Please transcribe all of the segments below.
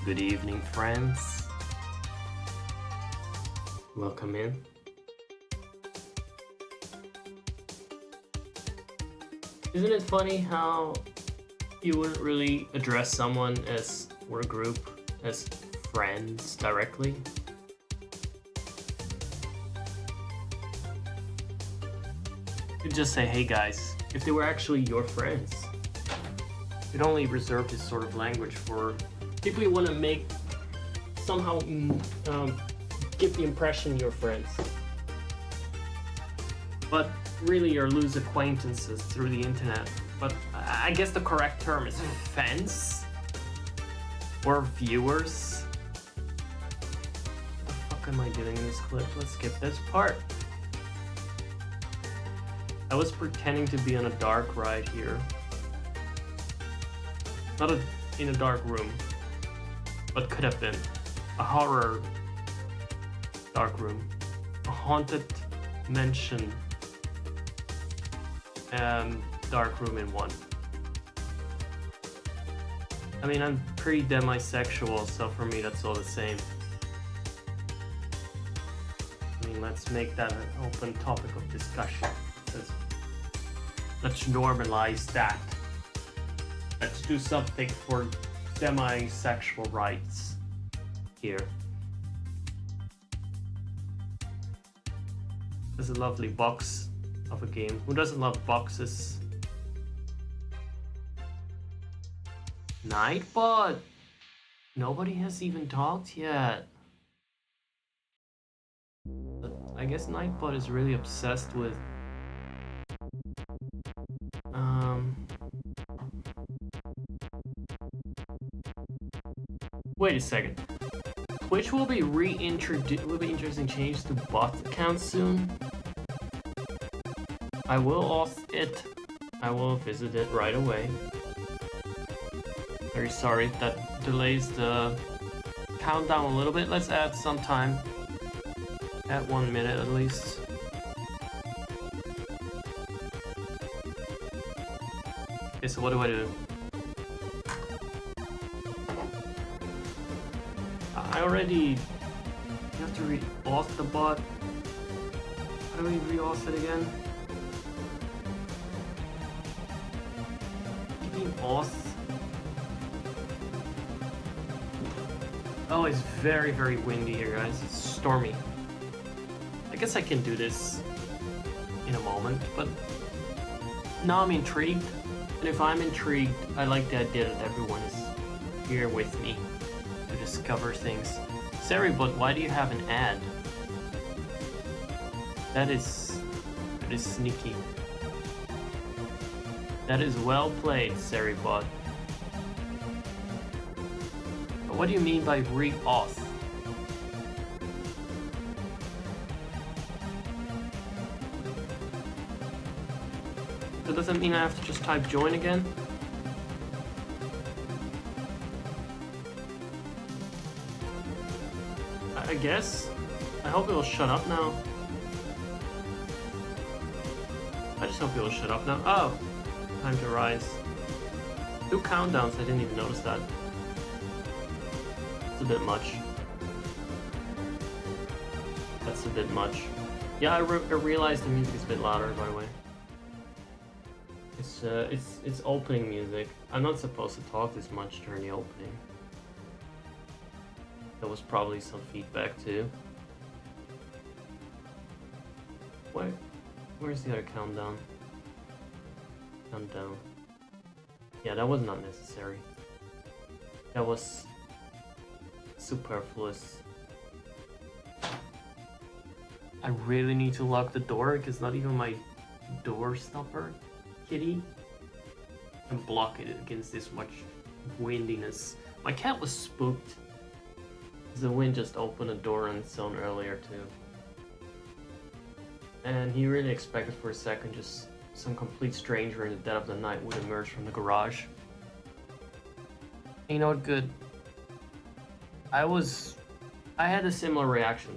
Good evening, friends. Welcome in. Isn't it funny how you wouldn't really address someone as or a group as friends directly? You'd just say, hey guys, if they were actually your friends. You'd only reserve this sort of language for people you want to make somehow give the impression you're friends. But really you're loose acquaintances through the internet. But I guess the correct term is fans or viewers. What the fuck am I doing in this clip? Let's skip this part. I was pretending to be on a dark ride here. Not in a dark room, but could have been. A horror dark room. A haunted mansion dark room in one. I mean, I'm pretty demisexual, so for me that's all the same. I mean, let's make that an open topic of discussion. Let's normalize that. Let's do something for demisexual rights here. There's a lovely box of a game. Who doesn't love boxes? Nightbot! Nobody has even talked yet. But I guess Nightbot is really obsessed with wait a second. Twitch will be introducing changes to bot accounts soon. I will auth it. I will visit it right away. Very sorry that delays the countdown a little bit. Let's add some time. At 1 minute at least. Okay, so what do I do? I already... You have to re-auth the bot. How do we re-auth it again? Give me auth. Oh, it's very, very windy here, guys. It's stormy. I guess I can do this in a moment, but now I'm intrigued. And if I'm intrigued, I like the idea that everyone is here with me to discover things. Sorry, but why do you have an ad? That is sneaky. That is well played, Seribot. But what do you mean by re-auth? So does that mean I have to just type join again? I guess. I hope it will shut up now. I just hope it will shut up now. Oh! Time to rise. 2 countdowns, I didn't even notice that. It's a bit much. That's a bit much. Yeah, I realized the music is a bit louder, by the way. It's opening music. I'm not supposed to talk this much during the opening. There was probably some feedback too. Where's the other countdown? Countdown. Yeah, that was not necessary. That was superfluous. I really need to lock the door because not even my door stopper kitty can block it against this much windiness. My cat was spooked. The wind just opened a door on its own earlier too. And he really expected for a second just some complete stranger in the dead of the night would emerge from the garage. And you know what, good? I had a similar reaction.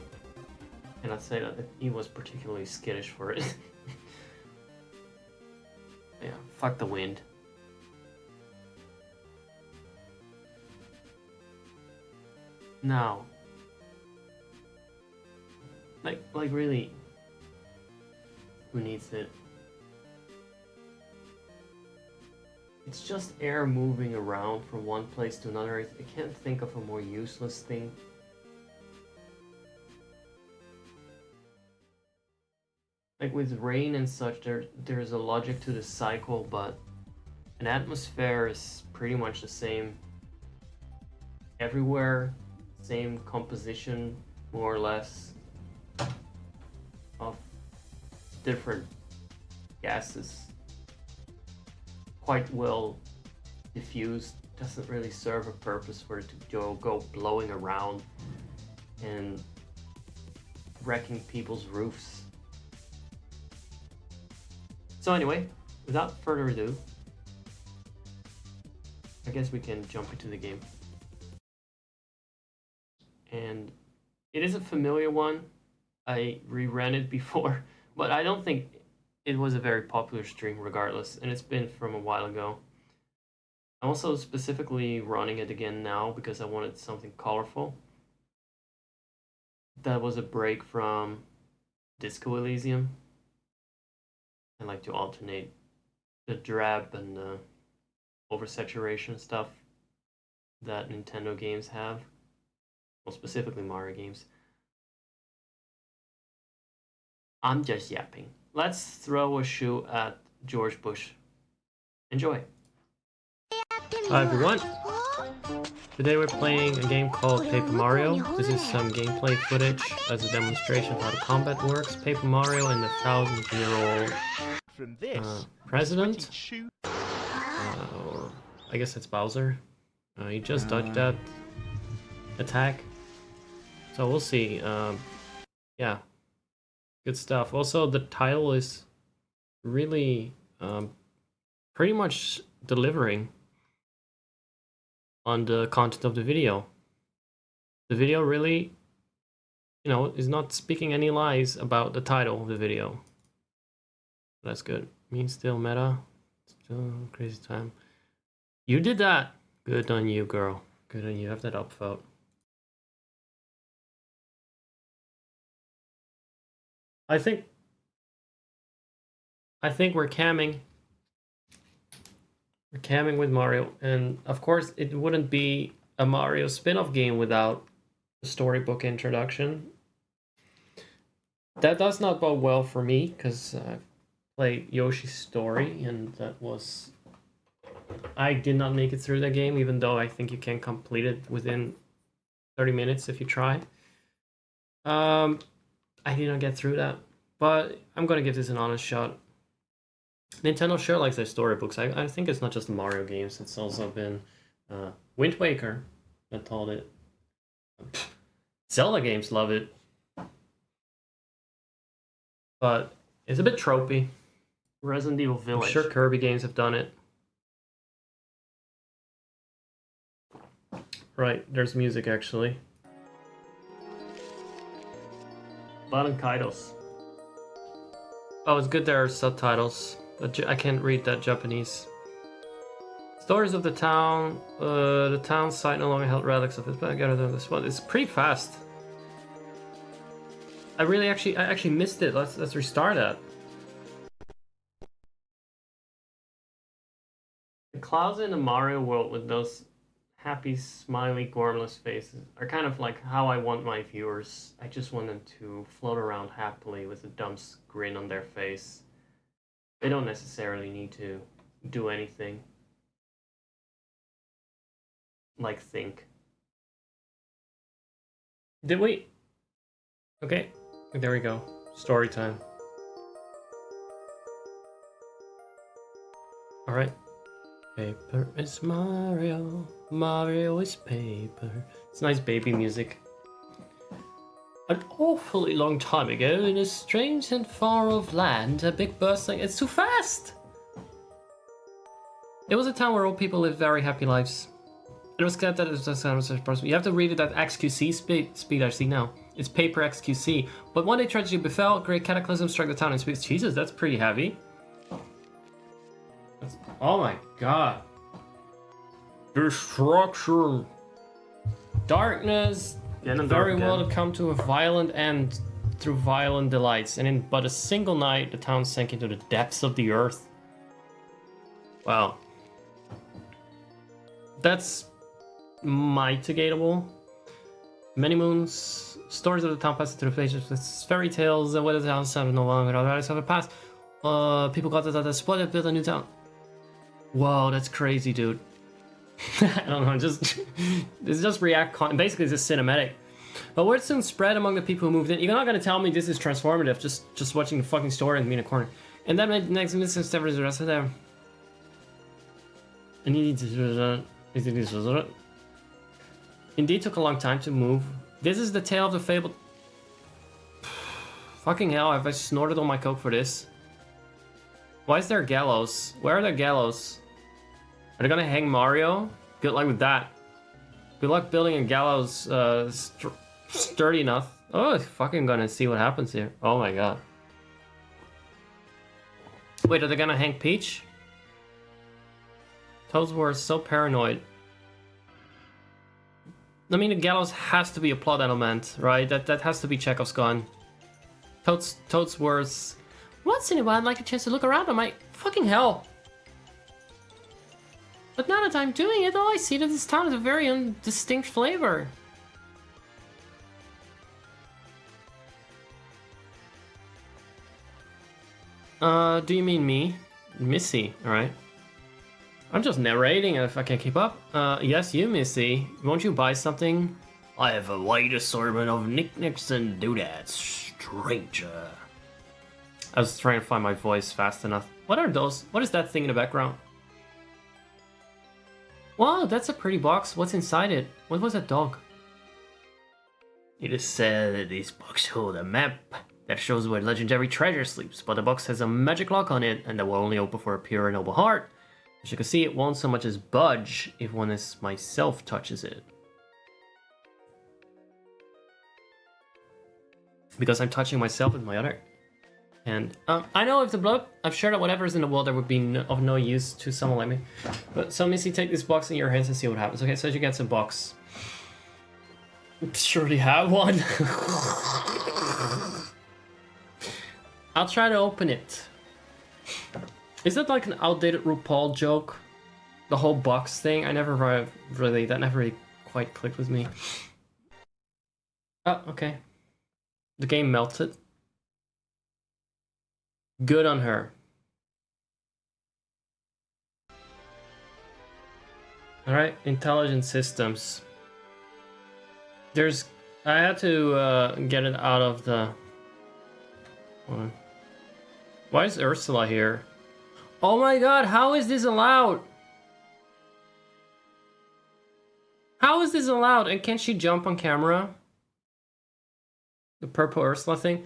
And I'd say that he was particularly skittish for it. Yeah, fuck the wind. Now, like really, who needs it? It's just air moving around from one place to another. I can't think of a more useless thing. Like with rain and such, there's a logic to the cycle, but an atmosphere is pretty much the same everywhere, same composition, more or less, of different gases. Quite well diffused, doesn't really serve a purpose for it to go blowing around and wrecking people's roofs. So anyway, without further ado, I guess we can jump into the game. And it is a familiar one. I reran it before, but I don't think it was a very popular stream regardless, and it's been from a while ago. I'm also specifically running it again now because I wanted something colorful. That was a break from Disco Elysium. I like to alternate the drab and the oversaturation stuff that Nintendo games have. Well, specifically Mario games. I'm just yapping. Let's throw a shoe at George Bush. Enjoy. Hi everyone. Today we're playing a game called Paper Mario. This is some gameplay footage as a demonstration of how the combat works. Paper Mario and the 1,000-year-old president. Or I guess it's Bowser. He just dodged that attack. So we'll see. Yeah, good stuff. Also, the title is really pretty much delivering on the content of the video. The video really, is not speaking any lies about the title of the video. That's good. Means still meta. Still crazy time. You did that. Good on you, girl. Good on you. Have that upvote. I think we're camming. We're camming with Mario, and of course it wouldn't be a Mario spin-off game without a storybook introduction. That does not bode well for me, because I played Yoshi's Story, and I did not make it through that game, even though I think you can complete it within 30 minutes if you try. I did not get through that, but I'm gonna give this an honest shot. Nintendo sure likes their storybooks. I think it's not just Mario games, it's also been Wind Waker that told it. Zelda games love it. But it's a bit tropey. Resident Evil Village. I'm sure Kirby games have done it. Right, there's music actually. Baten Kaitos. Oh, it's good there are subtitles, but I can't read that Japanese. Stories of the town. The town site no longer held relics of it, but I gotta do this one. It's pretty fast. I actually missed it. Let's restart that. The clouds in the Mario world with those happy, smiley, gormless faces are kind of like how I want my viewers. I just want them to float around happily with a dumb grin on their face. They don't necessarily need to do anything. Like think. Did we? Okay, there we go. Story time. Alright. Paper is Mario, Mario is paper. It's nice baby music. An awfully long time ago, in a strange and far-off land, a big bursting. It's too fast! It was a town where old people lived very happy lives. It was glad that it was just possible. You have to read it at XQC speed, I see now. It's paper XQC. But one day tragedy befell, great cataclysm struck the town and speaks. Jesus, that's pretty heavy. Oh my god. Destruction. Darkness very well to come to a violent end through violent delights, and in but a single night the town sank into the depths of the earth. Wow. That's mitigatable. Many moons, stories of the town passed through places with fairy tales and what the town sounded no longer. The relics of the past. People got that split, built a new town. Whoa, that's crazy, dude. I don't know, it's just basically it's just cinematic. But word soon spread among the people who moved in. You're not gonna tell me this is transformative, just watching the fucking story and me in a corner. And then next missing step is the rest of them. And indeed took a long time to move. This is the tale of the fabled... Fucking hell, have I snorted all my coke for this? Why is there a gallows? Where are the gallows? Are they gonna hang Mario? Good luck with that. Good luck building a gallows sturdy enough. Oh, fucking gonna see what happens here. Oh my god. Wait, are they gonna hang Peach? Toads were so paranoid. I mean, the gallows has to be a plot element, right? That has to be Chekhov's gun. Toad's words. Once in a while, I'd like a chance to look around on my fucking hell. But now that I'm doing it, all I see that this town is a very distinct flavor. Do you mean me? Missy, alright. I'm just narrating if I can keep up. Yes, you, Missy. Won't you buy something? I have a wide assortment of knickknacks and doodads, stranger. I was trying to find my voice fast enough. What are those? What is that thing in the background? Wow, that's a pretty box. What's inside it? What was that dog? It is said that this box holds a map that shows where legendary treasure sleeps, but the box has a magic lock on it, and that will only open for a pure and noble heart. As you can see, it won't so much as budge if one as myself touches it. Because I'm touching myself with my other. And I know if the blood, I'm sure that whatever is in the world there would be of no use to someone like me. But so Missy, take this box in your hands and see what happens. Okay, so you get some box. Surely have one. I'll try to open it. Is that like an outdated RuPaul joke? The whole box thing? That never really quite clicked with me. Oh, okay. The game melted. Good on her. Alright, intelligent systems. I had to get it out of the... Hold on. Why is Ursula here? Oh my god, how is this allowed? How is this allowed? And can she jump on camera? The purple Ursula thing?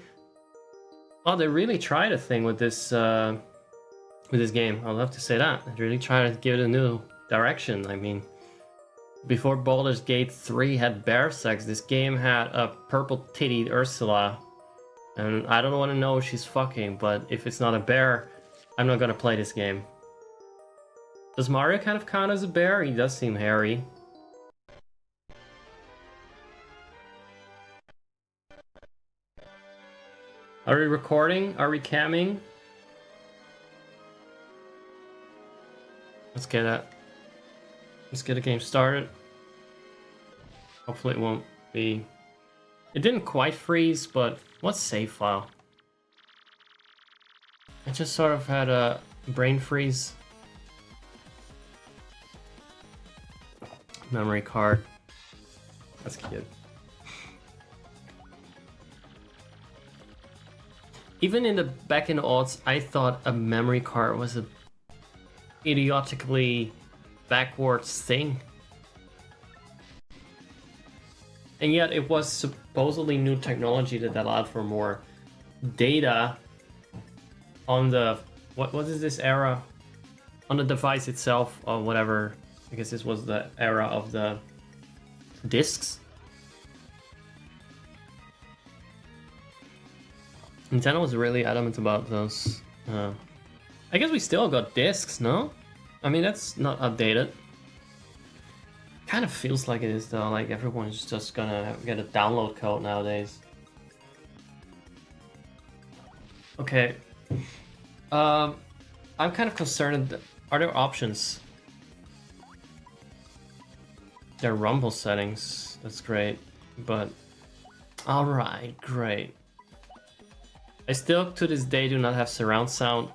Oh, they really tried a thing with this game. I'll have to say that. They really tried to give it a new direction. I mean, before Baldur's Gate 3 had bear sex, this game had a purple-tittied Ursula. And I don't want to know if she's fucking, but if it's not a bear, I'm not gonna play this game. Does Mario kind of count as a bear? He does seem hairy. Are we recording? Are we camming? Let's get a game started. Hopefully it won't be... It didn't quite freeze, but what's save file? I just sort of had a brain freeze. Memory card. That's cute. Even back in the aughts, I thought a memory card was a idiotically backwards thing. And yet it was supposedly new technology that allowed for more data on the, what is this era? On the device itself, or whatever. I guess this was the era of the discs. Nintendo was really adamant about those. I guess we still got discs, no? I mean, that's not updated. Kind of feels like it is though, like everyone's just gonna get a download code nowadays. Okay. I'm kind of concerned. Are there options? There are rumble settings. That's great. But alright, great. I still to this day do not have surround sound.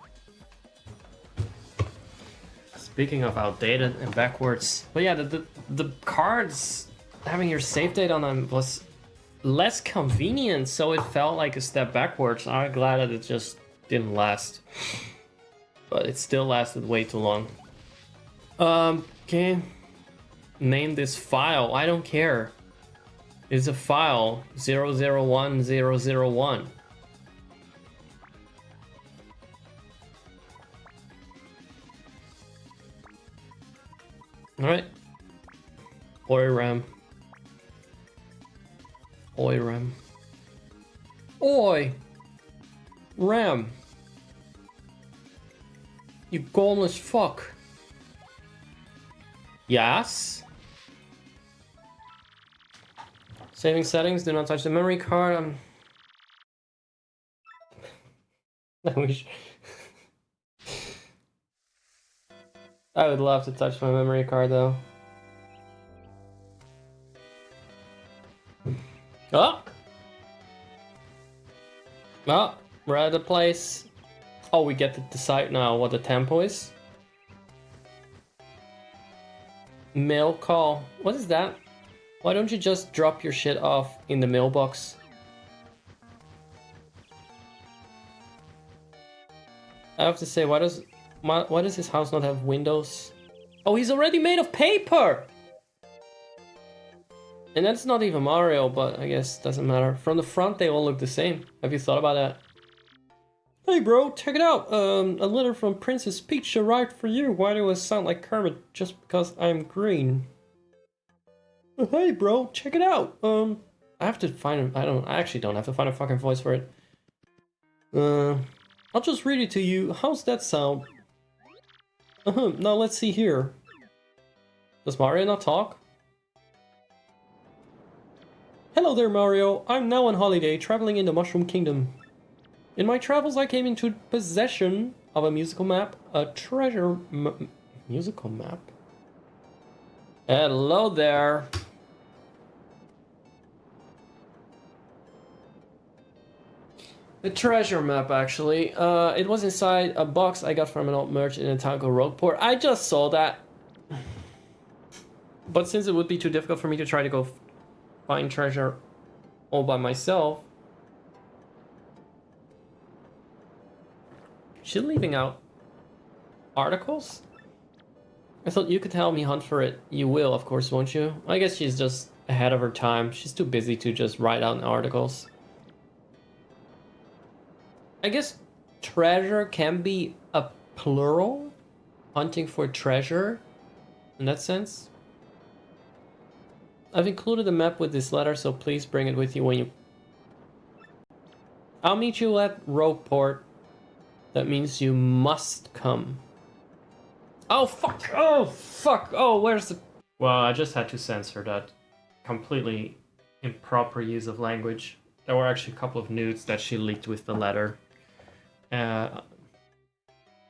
Speaking of outdated and backwards. But yeah, the cards having your save date on them was less convenient, so it felt like a step backwards. I'm glad that it just didn't last. But it still lasted way too long. Okay. Name this file. I don't care. It's a file 001001. Alright. Oi Ram. Oi Ram. Oi! Ram! You goneless fuck. Yes? Saving settings, do not touch the memory card. I wish... I would love to touch my memory card though. Oh! Oh, we're at the place. Oh, we get to decide now what the tempo is. Mail call. What is that? Why don't you just drop your shit off in the mailbox? I have to say, why does his house not have windows? Oh, he's already made of paper! And that's not even Mario, but I guess doesn't matter. From the front, they all look the same. Have you thought about that? Hey bro, check it out. A letter from Princess Peach arrived for you. Why do I sound like Kermit just because I'm green? Hey bro, check it out. I have to find I actually don't have to find a fucking voice for it. I'll just read it to you. How's that sound? Now let's see here. Does Mario not talk? Hello there, Mario. I'm now on holiday, traveling in the Mushroom Kingdom. In my travels, I came into possession of a musical map, a treasure musical map. Hello there. The treasure map, actually. It was inside a box I got from an old merchant in a town called Rogueport. I just saw that. But since it would be too difficult for me to try to go find treasure all by myself, she's leaving out articles? I thought you could help me hunt for it. You will, of course, won't you? I guess she's just ahead of her time. She's too busy to just write out articles. I guess treasure can be a plural? Hunting for treasure? In that sense? I've included a map with this letter, so please bring it with you when you... I'll meet you at Rogueport. That means you must come. Oh, fuck! Oh, fuck! Oh, where's the... Well, I just had to censor that completely improper use of language. There were actually a couple of nudes that she leaked with the letter. I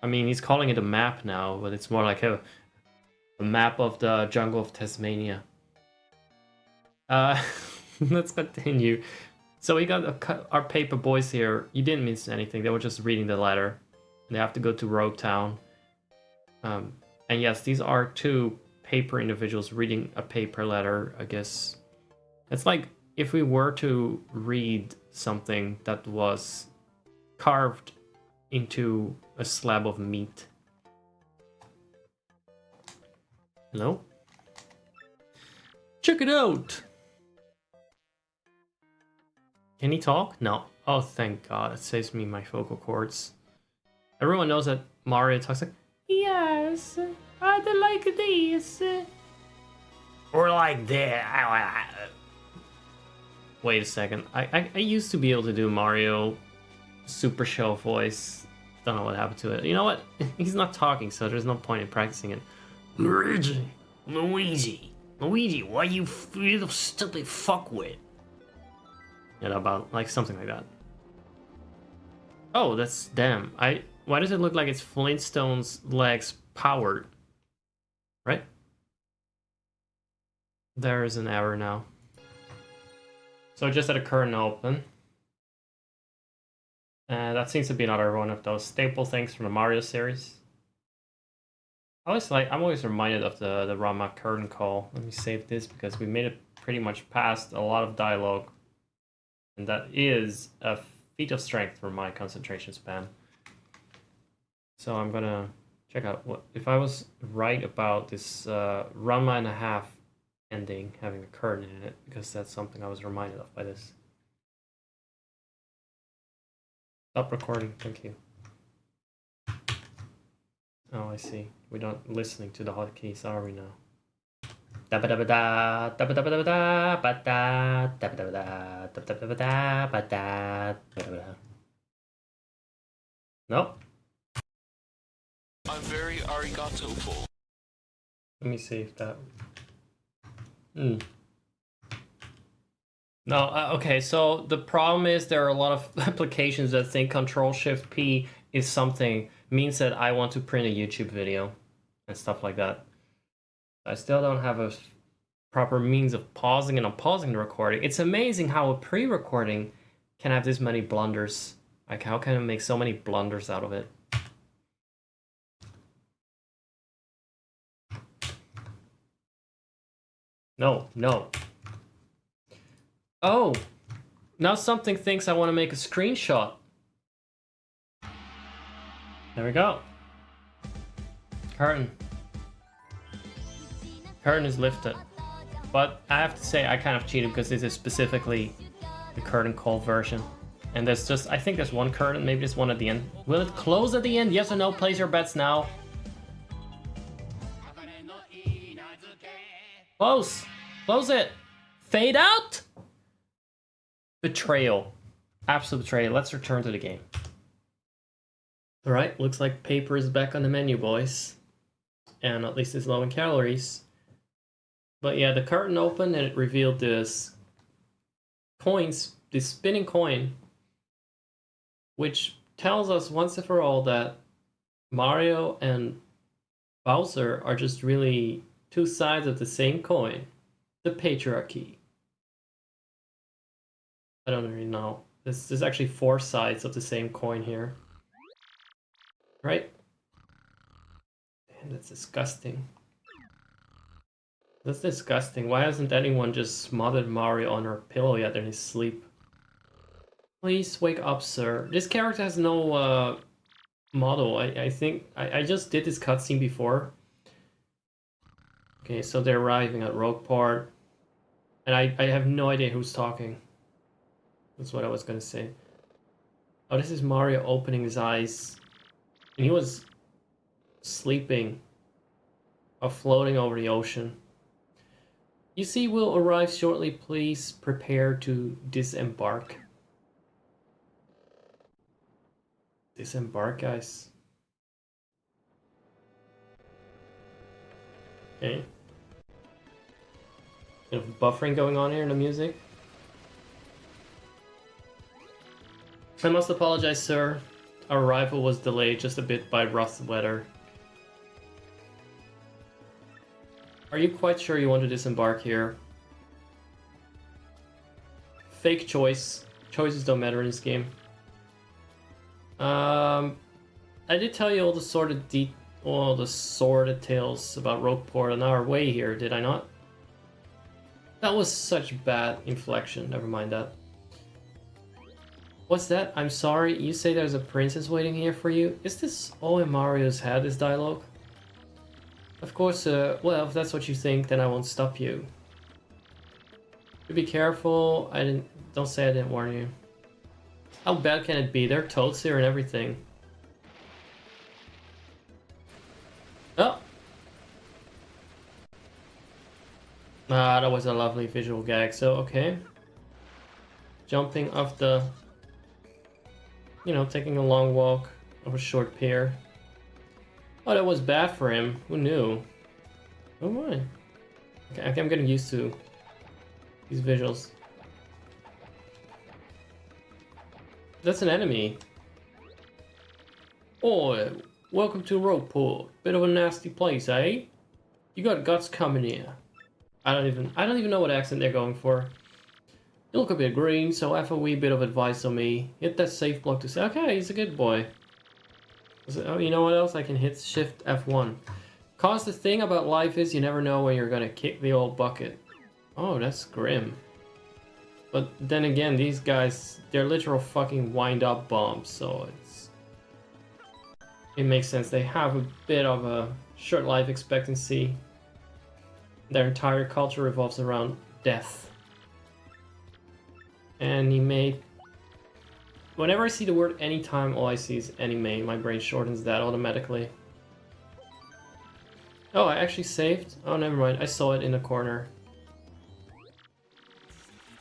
mean, he's calling it a map now, but it's more like a map of the jungle of Tasmania. Let's continue. So we got our paper boys here. You didn't miss anything. They were just reading the letter. They have to go to Rogue Town. And yes, these are two paper individuals reading a paper letter, I guess. It's like if we were to read something that was carved into a slab of meat. Hello? Check it out! Can he talk? No. Oh, thank God. It saves me my vocal cords. Everyone knows that Mario talks like, yes, I'd like this. Or like that. Wait a second. I used to be able to do Mario Super Show voice. Don't know what happened to it. You know what? He's not talking, so there's no point in practicing it. Luigi. Luigi, why you little stupid fuckwit? Yeah, about like something like that. Oh, that's damn. Why does it look like it's Flintstone's legs powered? Right? There is an error now. So just had a curtain open. And that seems to be another one of those staple things from the Mario series. I'm always reminded of the Rama curtain call. Let me save this because we made it pretty much past a lot of dialogue. And that is a feat of strength for my concentration span. So I'm gonna check out what if I was right about this Rama and a half ending having a curtain in it, because that's something I was reminded of by this. Stop recording, thank you. Oh, I see. We're not listening to the hotkeys, are we now? Nope. I'm very arigato-ful. Let me see if that. No, okay, so the problem is there are a lot of applications that think Control-Shift-P is something, means that I want to print a YouTube video and stuff like that. I still don't have a proper means of pausing and unpausing the recording. It's amazing how a pre-recording can have this many blunders. Like, how can it make so many blunders out of it? No. Oh, now something thinks I want to make a screenshot. There we go. Curtain. Curtain is lifted. But I have to say I kind of cheated because this is specifically the curtain call version. And there's just, I think there's one curtain, maybe there's one at the end. Will it close at the end? Yes or no? Place your bets now. Close. Close it. Fade out. Betrayal. Absolute betrayal. Let's return to the game. Alright, looks like paper is back on the menu, boys. And at least it's low in calories. But yeah, the curtain opened and it revealed this spinning coin, which tells us once and for all that Mario and Bowser are just really two sides of the same coin. The patriarchy. I don't really know. There's actually 4 sides of the same coin here. Right? Damn, that's disgusting. That's disgusting. Why hasn't anyone just smothered Mario on her pillow yet in his sleep? Please wake up, sir. This character has no model. I think I just did this cutscene before. Okay, so they're arriving at Rogueport. And I have no idea who's talking. That's what I was gonna say. Oh, this is Mario opening his eyes. And he was sleeping or floating over the ocean. You see, we'll arrive shortly. Please prepare to disembark. Disembark, guys. Okay. Bit of buffering going on here in the music. I must apologize, sir. Our arrival was delayed just a bit by rough weather. Are you quite sure you want to disembark here? Fake choice. Choices don't matter in this game. I did tell you all the sordid tales about Rogueport on our way here, did I not? That was such bad inflection. Never mind that. What's that? I'm sorry. You say there's a princess waiting here for you? Is this all in Mario's head, this dialogue? Of course, well, if that's what you think, then I won't stop you. Be careful. Don't say I didn't warn you. How bad can it be? There are toads here and everything. Oh! Ah, that was a lovely visual gag, so okay. Jumping off the... You know, taking a long walk of a short pier. Oh, that was bad for him. Who knew? Oh my. Okay, I'm getting used to these visuals. That's an enemy. Oi, welcome to Rogueport. Bit of a nasty place, eh? You got guts coming here. I don't even know what accent they're going for. You look a bit green, so have a wee bit of advice on me. Hit that safe block to say, okay, he's a good boy. Oh, you know what else? I can hit Shift F1. Cause the thing about life is you never know when you're gonna kick the old bucket. Oh, that's grim. But then again, these guys, they're literal fucking wind-up bombs, so it makes sense. They have a bit of a short life expectancy. Their entire culture revolves around death. Anime. Whenever I see the word anytime, all I see is anime. My brain shortens that automatically. Oh, I actually saved? Oh, never mind. I saw it in the corner.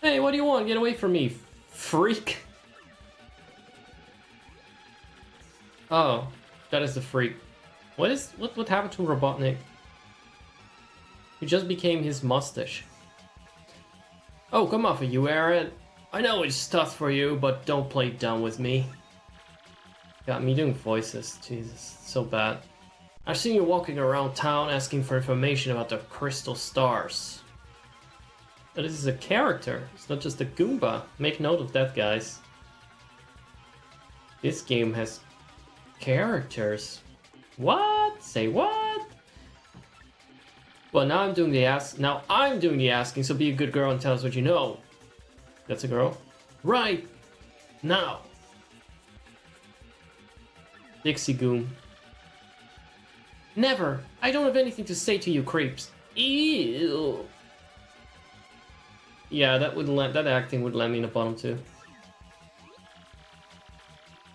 Hey, what do you want? Get away from me, freak! Oh, that is the freak. What happened to Robotnik? He just became his mustache. Oh, come off of you, Aaron. I know it's tough for you, but don't play dumb with me. Got me doing voices. Jesus, so bad. I've seen you walking around town asking for information about the crystal stars. But this is a character. It's not just a Goomba. Make note of that, guys. This game has characters. What? Say what? Well, now I'm doing the asking, so be a good girl and tell us what you know. That's a girl. Right now. Dixie Goom. Never. I don't have anything to say to you, creeps. Ew. Yeah, that acting would land me in the bottom too.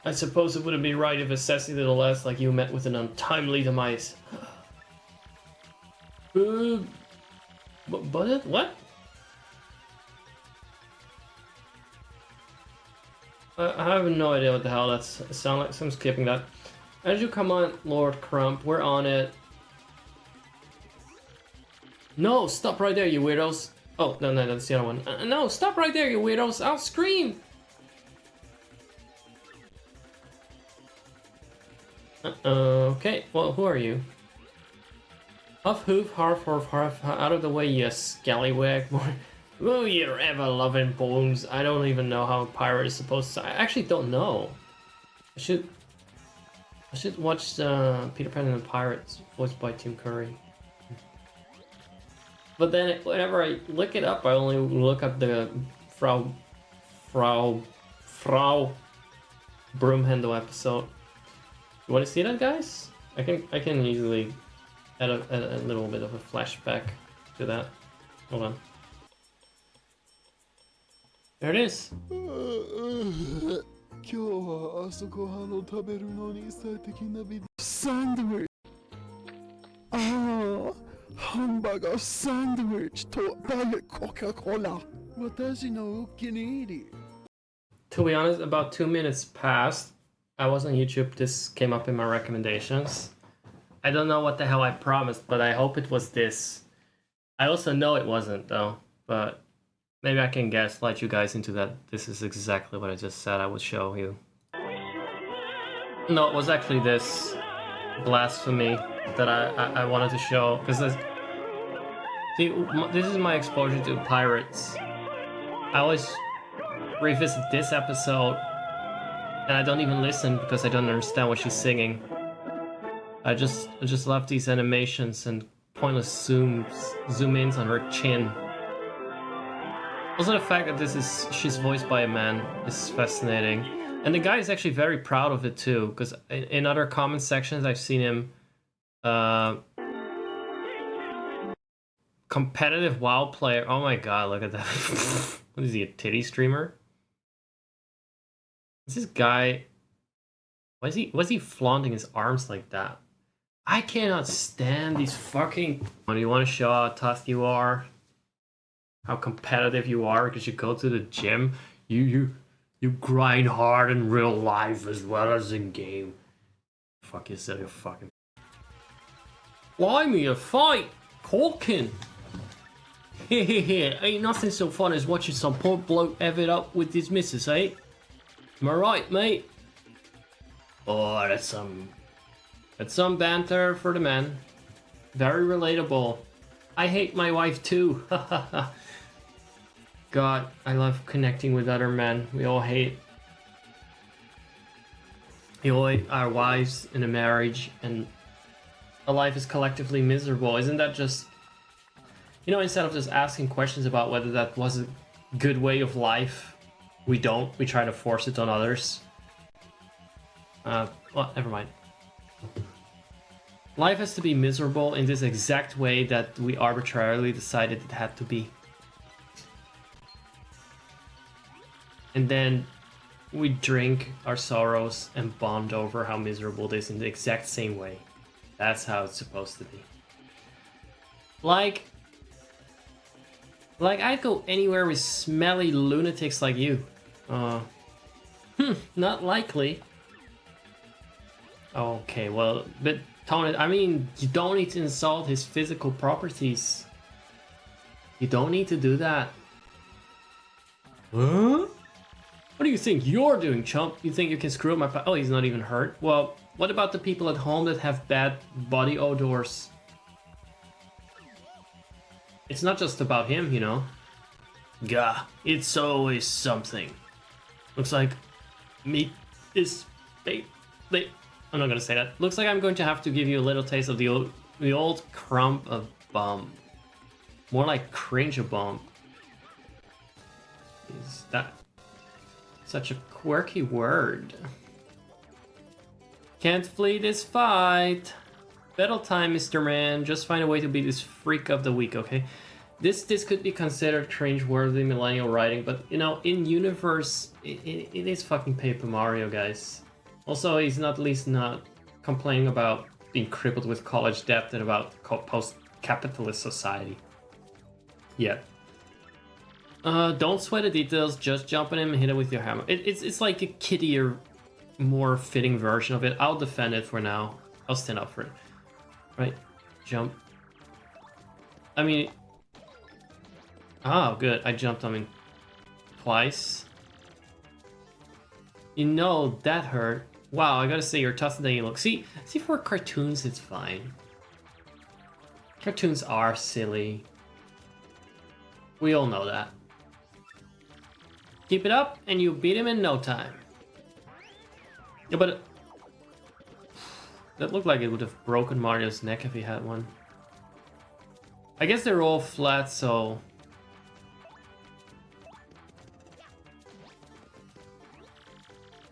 I suppose it wouldn't be right if a sassy little lass like you met with an untimely demise. But what? I have no idea what the hell that's sound like, so I'm skipping that. As you come on, Lord Crump, we're on it. No, stop right there, you weirdos. Oh, no, that's the other one. No, stop right there, you weirdos. I'll scream. Okay, well, who are you? Huff, hoof, harf, out of the way, you scallywag. Oh, you ever-loving bones. I don't even know how a pirate is supposed to... I actually don't know. I should watch Peter Pan and the Pirates, voiced by Tim Curry. But then, whenever I look it up, I only look up the Frau Broomhandle episode. You want to see that, guys? I can easily add a little bit of a flashback to that. Hold on. There it is. Sandwich. Hamburger sandwich to Diet Coca-Cola. To be honest, about 2 minutes passed. I was on YouTube. This came up in my recommendations. I don't know what the hell I promised, but I hope it was this. I also know it wasn't, though. But maybe I can gaslight you guys into that. This is exactly what I just said I would show you. No, it was actually this blasphemy that I wanted to show. Because see, this is my exposure to pirates. I always revisit this episode, and I don't even listen because I don't understand what she's singing. I just love these animations and pointless zoom ins on her chin. Also, the fact that she's voiced by a man is fascinating, and the guy is actually very proud of it too. Because in other comment sections, I've seen him competitive WoW player. Oh my god, look at that! What is he, a titty streamer? Is this guy? Why is he flaunting his arms like that? I cannot stand these fucking... Do you want to show how tough you are? How competitive you are because you go to the gym? You grind hard in real life as well as in game. Fuck yourself, you fucking... Fly me a fight! Hawkin! Ain't nothing so fun as watching some poor bloke have it up with his missus, eh? Am I right, mate? Oh, that's some banter for the men. Very relatable. I hate my wife too. God, I love connecting with other men. We all hate our wives in a marriage, and a life is collectively miserable. Isn't that just, instead of just asking questions about whether that was a good way of life, we try to force it on others. Well, never mind. Life has to be miserable in this exact way that we arbitrarily decided it had to be. And then we drink our sorrows and bond over how miserable it is in the exact same way. That's how it's supposed to be. Like I'd go anywhere with smelly lunatics like you. Not likely. Okay, well, but Tony, I mean, you don't need to insult his physical properties. You don't need to do that. Huh? What do you think you're doing, chump? You think you can screw up my oh, he's not even hurt. Well, what about the people at home that have bad body odors? It's not just about him, Gah, it's always something. Looks like meat is I'm not gonna say that. Looks like I'm going to have to give you a little taste of the old crumb of bum. More like cringe a bum. Is that such a quirky word? Can't flee this fight. Battle time, Mr. Man. Just find a way to beat this freak of the week, okay? This could be considered cringe-worthy millennial writing, but in universe, it is fucking Paper Mario, guys. Also, he's not complaining about being crippled with college debt and about post-capitalist society. Yet. Don't sweat the details, just jump on him and hit him with your hammer. It's like a kiddier, more fitting version of it. I'll defend it for now. I'll stand up for it. Right, jump. I mean... Oh, good. I jumped on him twice. That hurt. Wow, I gotta say, you're tougher than you look. See, for cartoons, it's fine. Cartoons are silly. We all know that. Keep it up, and you beat him in no time. Yeah, but... that looked like it would have broken Mario's neck if he had one. I guess they're all flat, so...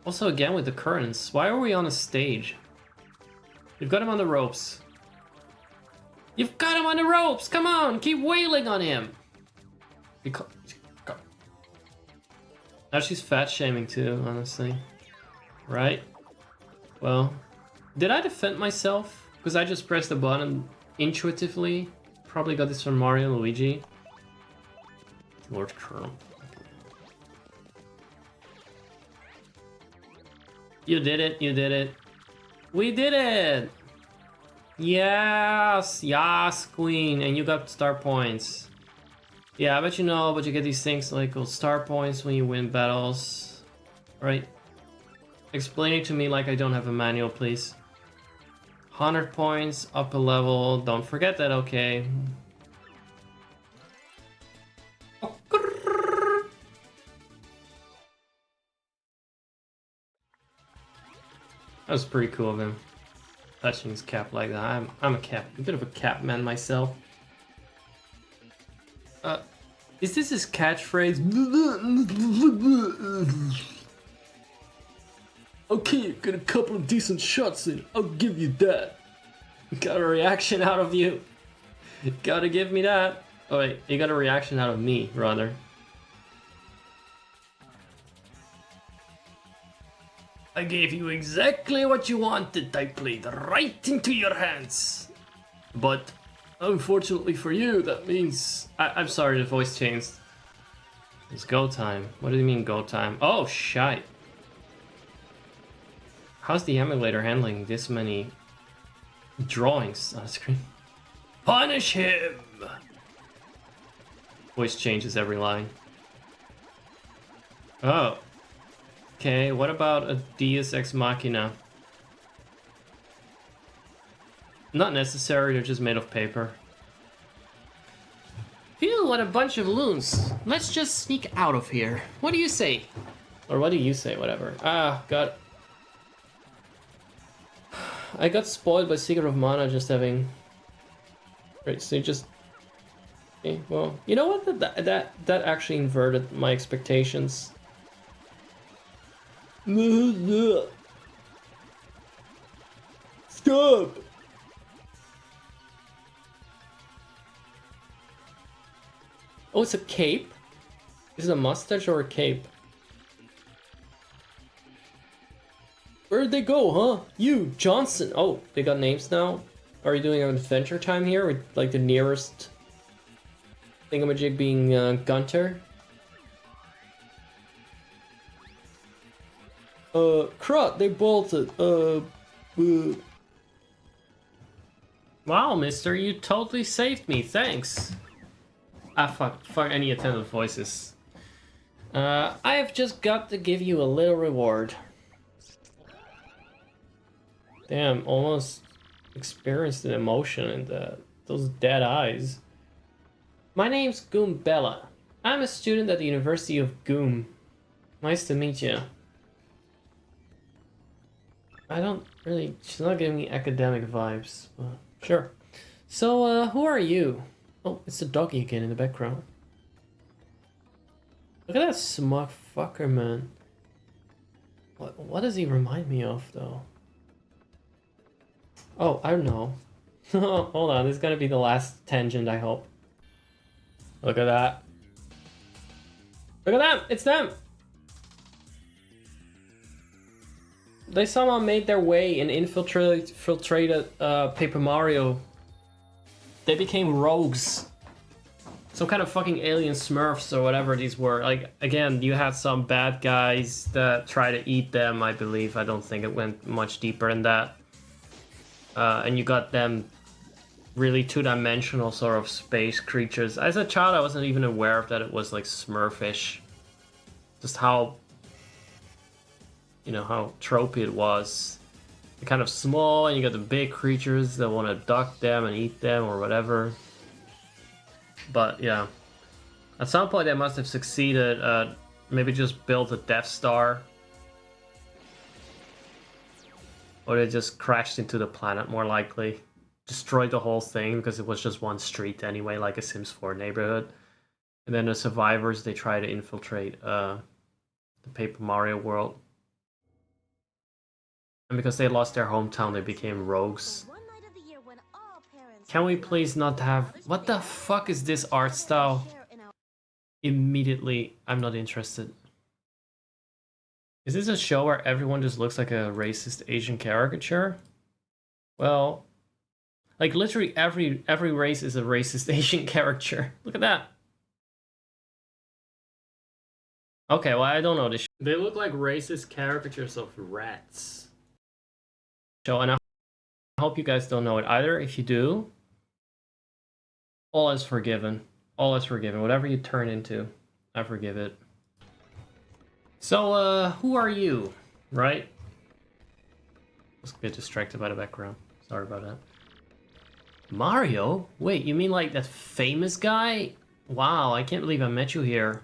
Also, again with the currents, why are we on a stage? You've got him on the ropes. You've got him on the ropes! Come on, keep wailing on him! Now she's fat-shaming too, honestly. Right? Well, did I defend myself? Because I just pressed the button intuitively. Probably got this from Mario and Luigi. Lord Colonel. You did it, you did it. We did it! Yes, yes, queen, and you got star points. Yeah, I bet but you get these things like star points when you win battles. Right? Explain it to me like I don't have a manual, please. 100 points, up a level, don't forget that, okay? That was pretty cool of him, touching his cap like that. I'm a bit of a cap man myself. Is this his catchphrase? Okay, get a couple of decent shots in. I'll give you that. Got a reaction out of you. Gotta give me that. Oh wait, you got a reaction out of me, rather. I gave you exactly what you wanted. I played right into your hands. But unfortunately for you, that means... I'm sorry, the voice changed. It's go time. What do you mean go time? Oh, shite. How's the emulator handling this many drawings on the screen? Punish him! Voice changes every line. Oh. Okay, what about a Deus Ex Machina? Not necessary, they're just made of paper. Phew, what a bunch of loons. Let's just sneak out of here. What do you say? Or what do you say, whatever. Ah, God. I got spoiled by Secret of Mana just having... Right, so you just... Okay, well, you know what? That actually inverted my expectations. Stop! Oh, it's a cape? Is it a mustache or a cape? Where'd they go, huh? You, Johnson! Oh, they got names now? Are you doing an adventure time here? With, like, the nearest thingamajig being Gunter? Crud, they bolted. Wow, mister, you totally saved me, thanks. Ah, fuck, any attendant voices. I have just got to give you a little reward. Damn, almost experienced an emotion in those dead eyes. My name's Goombella. I'm a student at the University of Goom. Nice to meet you. I don't really... She's not giving me academic vibes, but sure. So, who are you? Oh, it's the doggy again in the background. Look at that smug fucker, man. What does he remind me of, though? Oh, I don't know. Hold on, this is gonna be the last tangent, I hope. Look at that. Look at them! It's them! They somehow made their way and infiltrated Paper Mario. They became rogues. Some kind of fucking alien smurfs or whatever these were. Like, again, you had some bad guys that try to eat them, I believe. I don't think it went much deeper than that. And you got them really two-dimensional sort of space creatures. As a child, I wasn't even aware of that it was like Smurfish. Just how, you know, how tropey it was. They're kind of small, and you got the big creatures that want to duck them and eat them or whatever. But yeah, at some point they must have succeeded. Maybe just built a Death Star. Or they just crashed into the planet, more likely. Destroyed the whole thing because it was just one street anyway, like a Sims 4 neighborhood. And then the survivors, they try to infiltrate the Paper Mario world. And because they lost their hometown, they became rogues. Can we please not have... What the fuck is this art style? Immediately, I'm not interested. Is this a show where everyone just looks like a racist Asian caricature? Well, like literally every race is a racist Asian caricature. Look at that. Okay, well, I don't know this. They look like racist caricatures of rats. Show, and I hope you guys don't know it either. If you do, all is forgiven. All is forgiven. Whatever you turn into, I forgive it. So, who are you, right? Let's get distracted by the background. Sorry about that. Mario? Wait, you mean like that famous guy? Wow, I can't believe I met you here.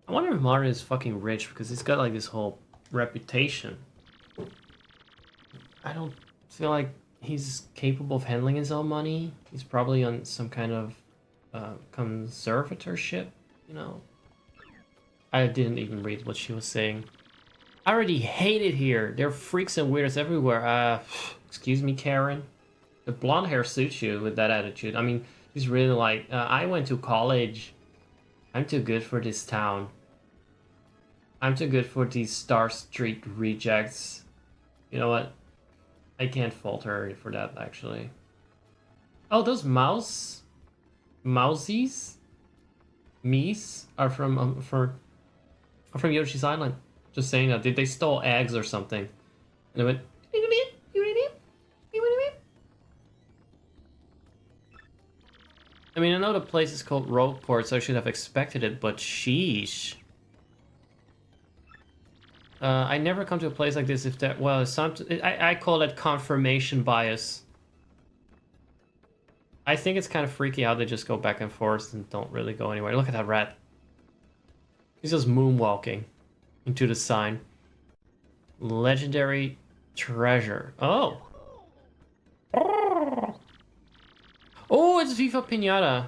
I wonder if Mario is fucking rich, because he's got like this whole reputation. I don't feel like he's capable of handling his own money. He's probably on some kind of conservatorship, you know? I didn't even read what she was saying. I already hate it here. There are freaks and weirdos everywhere. Excuse me, Karen. The blonde hair suits you with that attitude. I mean, he's really like, I went to college. I'm too good for this town. I'm too good for these Star Street rejects. You know what? I can't fault her for that, actually. Oh, those mousies? Meese are from Yoshi's Island. Just saying that. They stole eggs or something. And they went... I mean, I know the place is called Rogueport, so I should have expected it, but sheesh. I never come to a place like this if that... Well, I call it confirmation bias. I think it's kind of freaky how they just go back and forth and don't really go anywhere. Look at that rat. He's just moonwalking into the sign. Legendary treasure. Oh. Oh, it's Viva Pinata.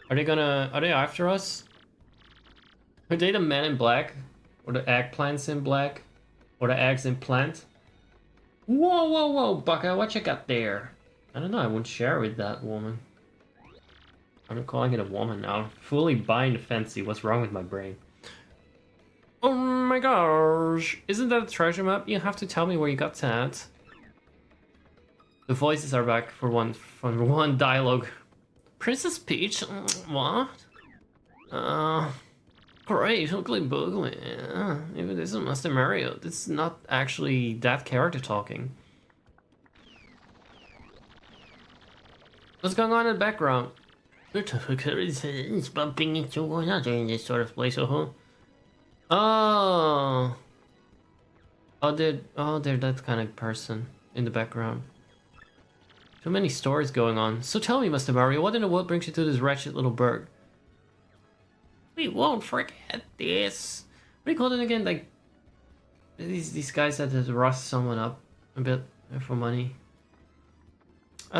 Are they after us? Are they the men in black? Or the eggplants in black? Or the eggs in plant? Whoa, whoa, whoa, Bucka, what you got there? I don't know, I won't share with that woman. I'm not calling it a woman now. Fully buying the fancy. What's wrong with my brain? Oh my gosh. Isn't that a treasure map? You have to tell me where you got that. The voices are back for one dialogue. Princess Peach? What? Great, ugly boogly. Even this is Master Mario. This is not actually that character talking. What's going on in the background? It's bumping into one another in this sort of place, Oh. They're that kind of person in the background. Too many stories going on. So tell me, Master Mario, what in the world brings you to this wretched little burg? We won't forget this. What do you call it again? Like these guys that just rust someone up a bit for money.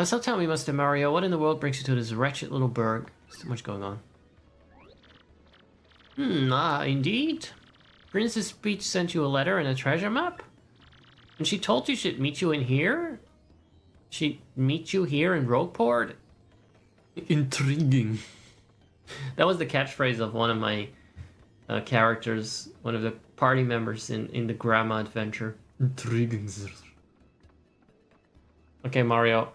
So tell me, Master Mario, what in the world brings you to this wretched little burg? There's too much going on. Indeed. Princess Peach sent you a letter and a treasure map? And she told you she'd meet you in here? She'd meet you here in Rogueport? Intriguing. That was the catchphrase of one of my characters, one of the party members in the Grandma Adventure. Intriguing. Okay, Mario.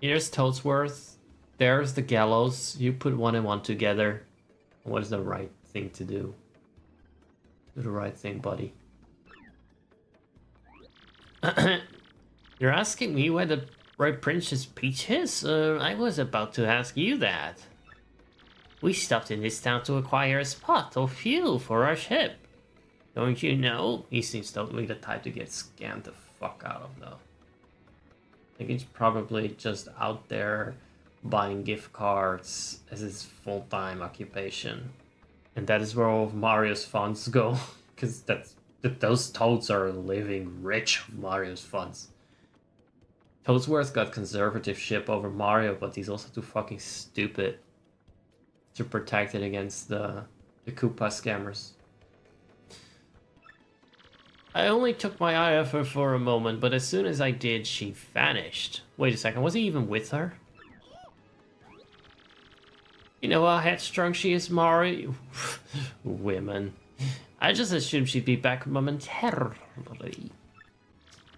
Here's Toadsworth. There's the gallows. You put one and one together. What is the right thing to do? Do the right thing, buddy. You're asking me where the right Princess Peach is? I was about to ask you that. We stopped in this town to acquire a spot of fuel for our ship. Don't you know? He seems totally the type to get scammed the fuck out of, though. I think he's probably just out there buying gift cards as his full-time occupation. And that is where all of Mario's funds go. Because those toads are living rich of Mario's funds. Toadsworth got conservative-ship over Mario, but he's also too fucking stupid to protect it against the Koopa scammers. I only took my eye off her for a moment, but as soon as I did, she vanished. Wait a second, was he even with her? You know how headstrong she is, Mario? Women. I just assumed she'd be back momentarily.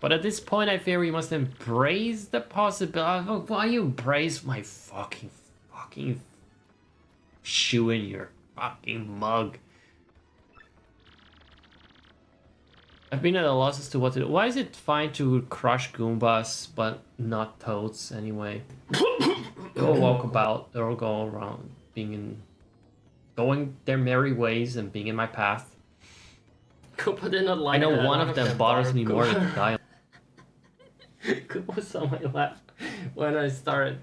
But at this point, I fear we must embrace the possibility. Why you embrace my fucking shoe in your fucking mug? I've been at a loss as to what to do. Why is it fine to crush Goombas, but not Toads anyway? They all walk about, they all go around going their merry ways and being in my path. Koopa did not like I know that. one of them bothers me more than Dial. Koopa was on my left when I started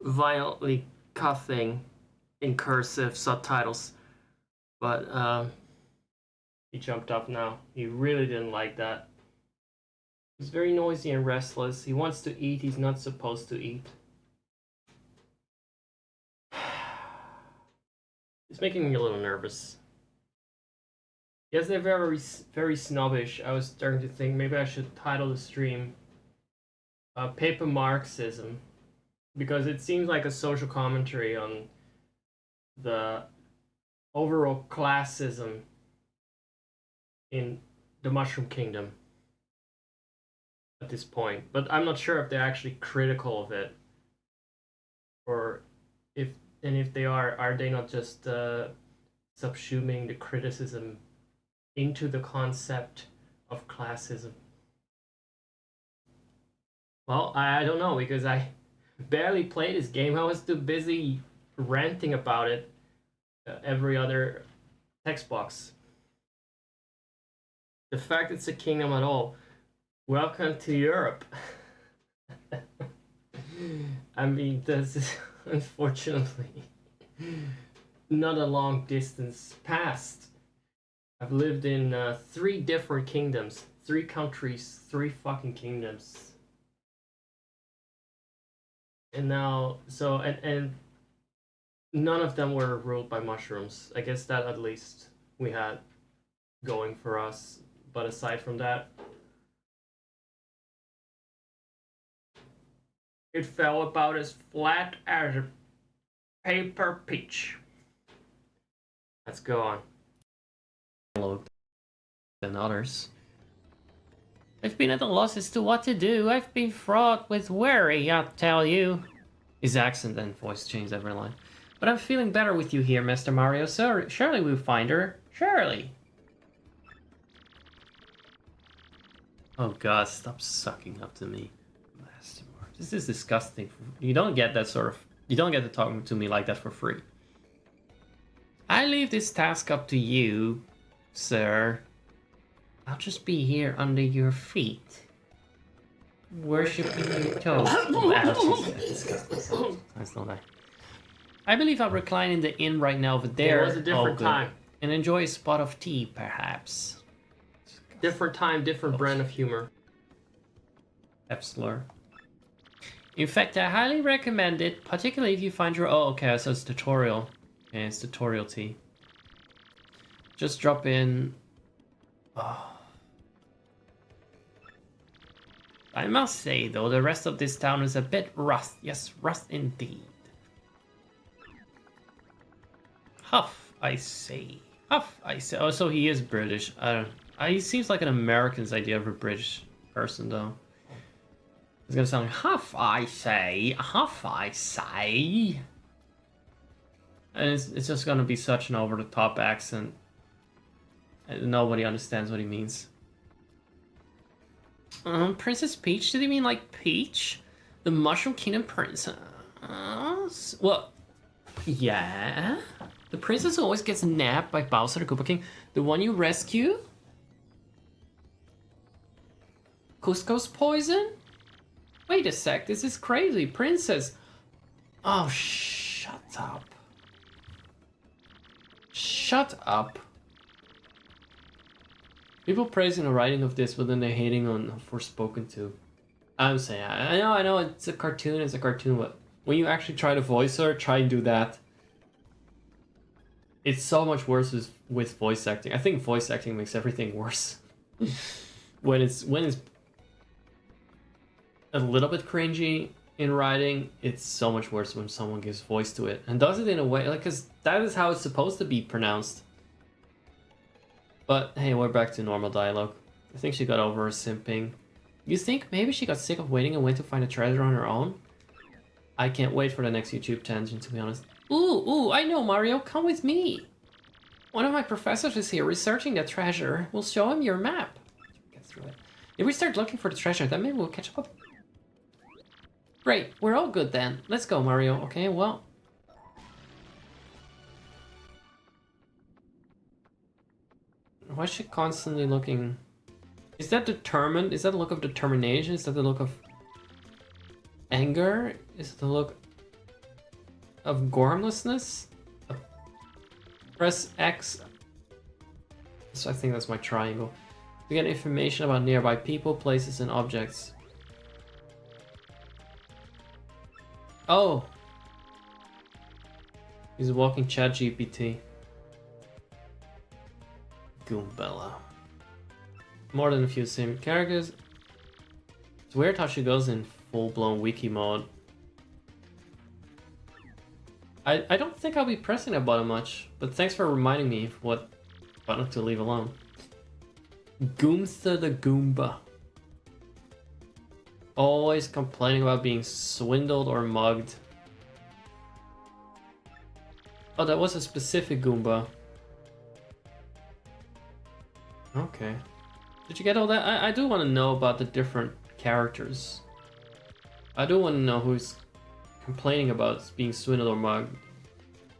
violently coughing in cursive subtitles. But, he jumped up now. He really didn't like that. He's very noisy and restless. He wants to eat. He's not supposed to eat. It's making me a little nervous. Yes, they're very snobbish. I was starting to think maybe I should title the stream Paper Marxism, because it seems like a social commentary on the overall classism in the Mushroom Kingdom at this point. But I'm not sure if they're actually critical of it, or if they are they not just subsuming the criticism into the concept of classism? Well, I don't know, because barely played this game. I was too busy ranting about it every other text box. The fact it's a kingdom at all. Welcome to Europe. I mean, this is unfortunately not a long distance past. I've lived in 3 different kingdoms, 3 countries, 3 fucking kingdoms. And now, so, and none of them were ruled by mushrooms. I guess that at least we had going for us. But aside from that, it fell about as flat as a paper peach. Let's go on. Than others. I've been at a loss as to what to do. I've been fraught with worry, I'll tell you. His accent and voice changed every line. But I'm feeling better with you here, Mr. Mario. So surely we'll find her. Surely. Oh god, stop sucking up to me. Master Mario. This is disgusting. You don't get that sort of... You don't get to talk to me like that for free. I leave this task up to you, sir. I'll just be here under your feet. Worshipping your toes. That's not that. I believe I'll recline in the inn right now over there. It was a different time. And enjoy a spot of tea, perhaps. Different time, different brand of humor. F-slur. In fact, I highly recommend it, particularly if you find your... Oh, okay, so it's tutorial. Okay, it's tutorial tea. Just drop in... Oh. I must say, though, the rest of this town is a bit rust. Yes, rust indeed. Huff, I say. Huff, I say. Oh, so he is British. He seems like an American's idea of a British person, though. It's gonna sound like, huff, I say. Huff, I say. And it's just gonna be such an over-the-top accent. And nobody understands what he means. Princess Peach? Did he mean like Peach? The Mushroom Kingdom princess? Well, yeah. The princess who always gets nabbed by Bowser the Koopa King. The one you rescue? Cusco's poison? Wait a sec, this is crazy. Princess. Oh, shut up. Shut up. People praising the writing of this, but then they're hating on Forspoken too. I'm saying, I know, it's a cartoon, but when you actually try to voice her, try and do that. It's so much worse with voice acting. I think voice acting makes everything worse. when it's a little bit cringy in writing, it's so much worse when someone gives voice to it and does it in a way like, because that is how it's supposed to be pronounced. But hey, we're back to normal dialogue. I think she got over her simping. You think maybe she got sick of waiting and went to find a treasure on her own? I can't wait for the next YouTube tangent, to be honest. Ooh, I know, Mario, come with me. One of my professors is here researching the treasure. We'll show him your map. Get through it. If we start looking for the treasure, then maybe we'll catch up. Great, we're all good then. Let's go, Mario. Okay, well. Why is she constantly looking? Is that determined? Is that a look of determination? Is that the look of anger? Is it the look of gormlessness? Press X. So I think that's my triangle. To get information about nearby people, places, and objects. Oh! He's a walking chat GPT. Goombella. More than a few sim characters. It's weird how she goes in full-blown wiki mode. I don't think I'll be pressing that button much, but thanks for reminding me what button to leave alone. Goomtha the Goomba. Always complaining about being swindled or mugged. Oh, that was a specific Goomba. Okay. Did you get all that? I do want to know about the different characters. I do want to know who's complaining about being swindled or mugged.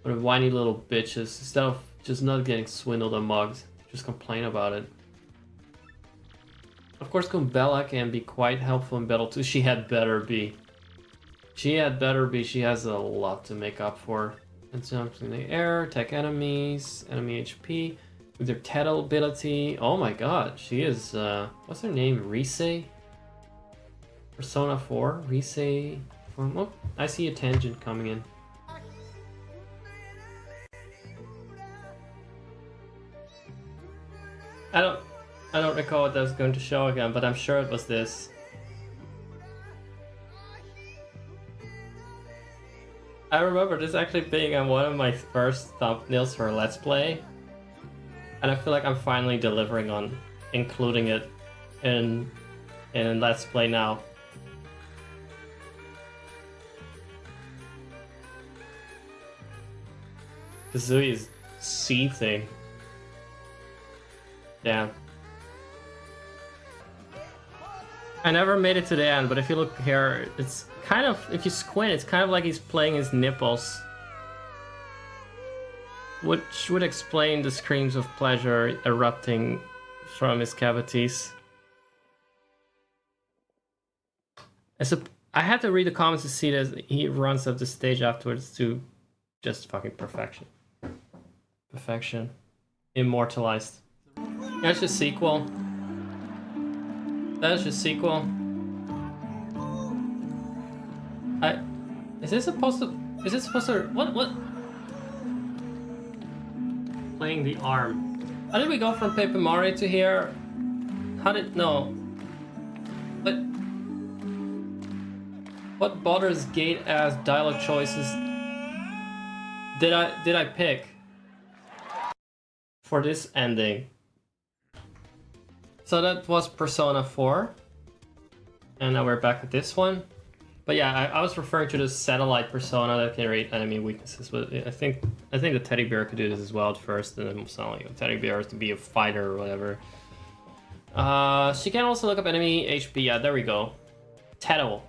What a whiny little bitches. Instead of just not getting swindled or mugged, just complain about it. Of course, Kumbella can be quite helpful in battle too. She had better be. She had better be. She has a lot to make up for. And jumps in the air, attack enemies, enemy HP. With her Tettle ability. Oh my god, she is, what's her name? Rise? Persona 4? Rise? Oh, I see a tangent coming in. I don't recall what I was going to show again, but I'm sure it was this. I remember this actually being on one of my first thumbnails for a Let's Play. And I feel like I'm finally delivering on including it in Let's Play now. Kazooie is seething. Damn. I never made it to the end, but if you look here, it's kind of, if you squint, it's kind of like he's playing his nipples. Which would explain the screams of pleasure erupting from his cavities. I had to read the comments to see that he runs up the stage afterwards to just fucking perfection. Perfection. Immortalized. That's just sequel. That's just sequel. Is this supposed to... What? Playing the arm. How did we go from Paper Mario to here? No. What bothers Gate as dialogue choices did I pick for this ending? So that was Persona 4. And now we're back at this one. But yeah, I was referring to the satellite persona that can read enemy weaknesses. But I think the teddy bear could do this as well at first, and then it's not like a teddy bear has to be a fighter or whatever. She can also look up enemy HP. Yeah, there we go. Tettle.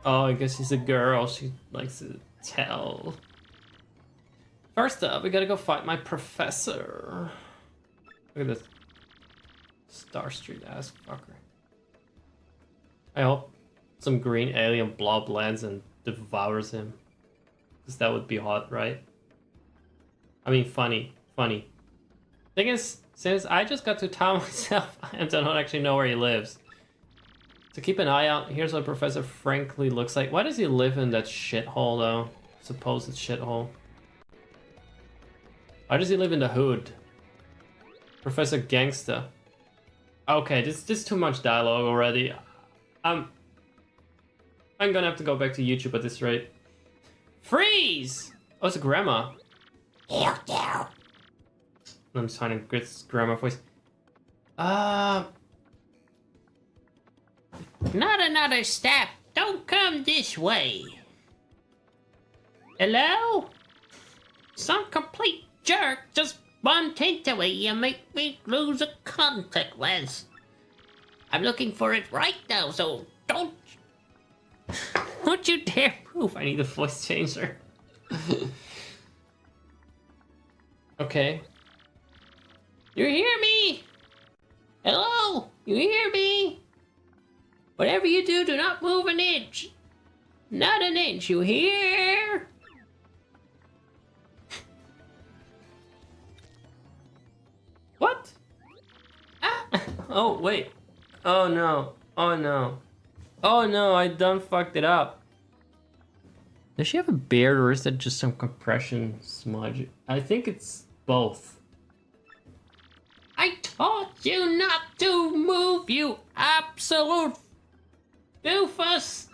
Oh, I guess she's a girl. She likes to tell. First up, we gotta go fight my professor. Look at this Star Street ass fucker. I hope some green alien blob lands and devours him. Because that would be hot, right? I mean, funny. Thing is, since I just got to town myself, I don't actually know where he lives. So keep an eye out. Here's what Professor Frankly looks like. Why does he live in that shithole, though? Supposed shithole. Why does he live in the hood? Professor Gangsta. Okay, this is too much dialogue already. I'm gonna have to go back to YouTube at this rate. Freeze! Oh, it's a grandma. I'm just trying to get grandma voice. Not another step. Don't come this way. Hello? Some complete jerk just bumped into me and make me lose a contact lens. I'm looking for it right now, so don't you dare move. I need a voice changer. Okay. You hear me? Hello? You hear me? Whatever you do, do not move an inch. Not an inch, you hear? What? Ah! Oh, wait. Oh no. Oh no. Oh no, I done fucked it up. Does she have a beard or is that just some compression smudge? I think it's both. I told you not to move, you absolute doofus!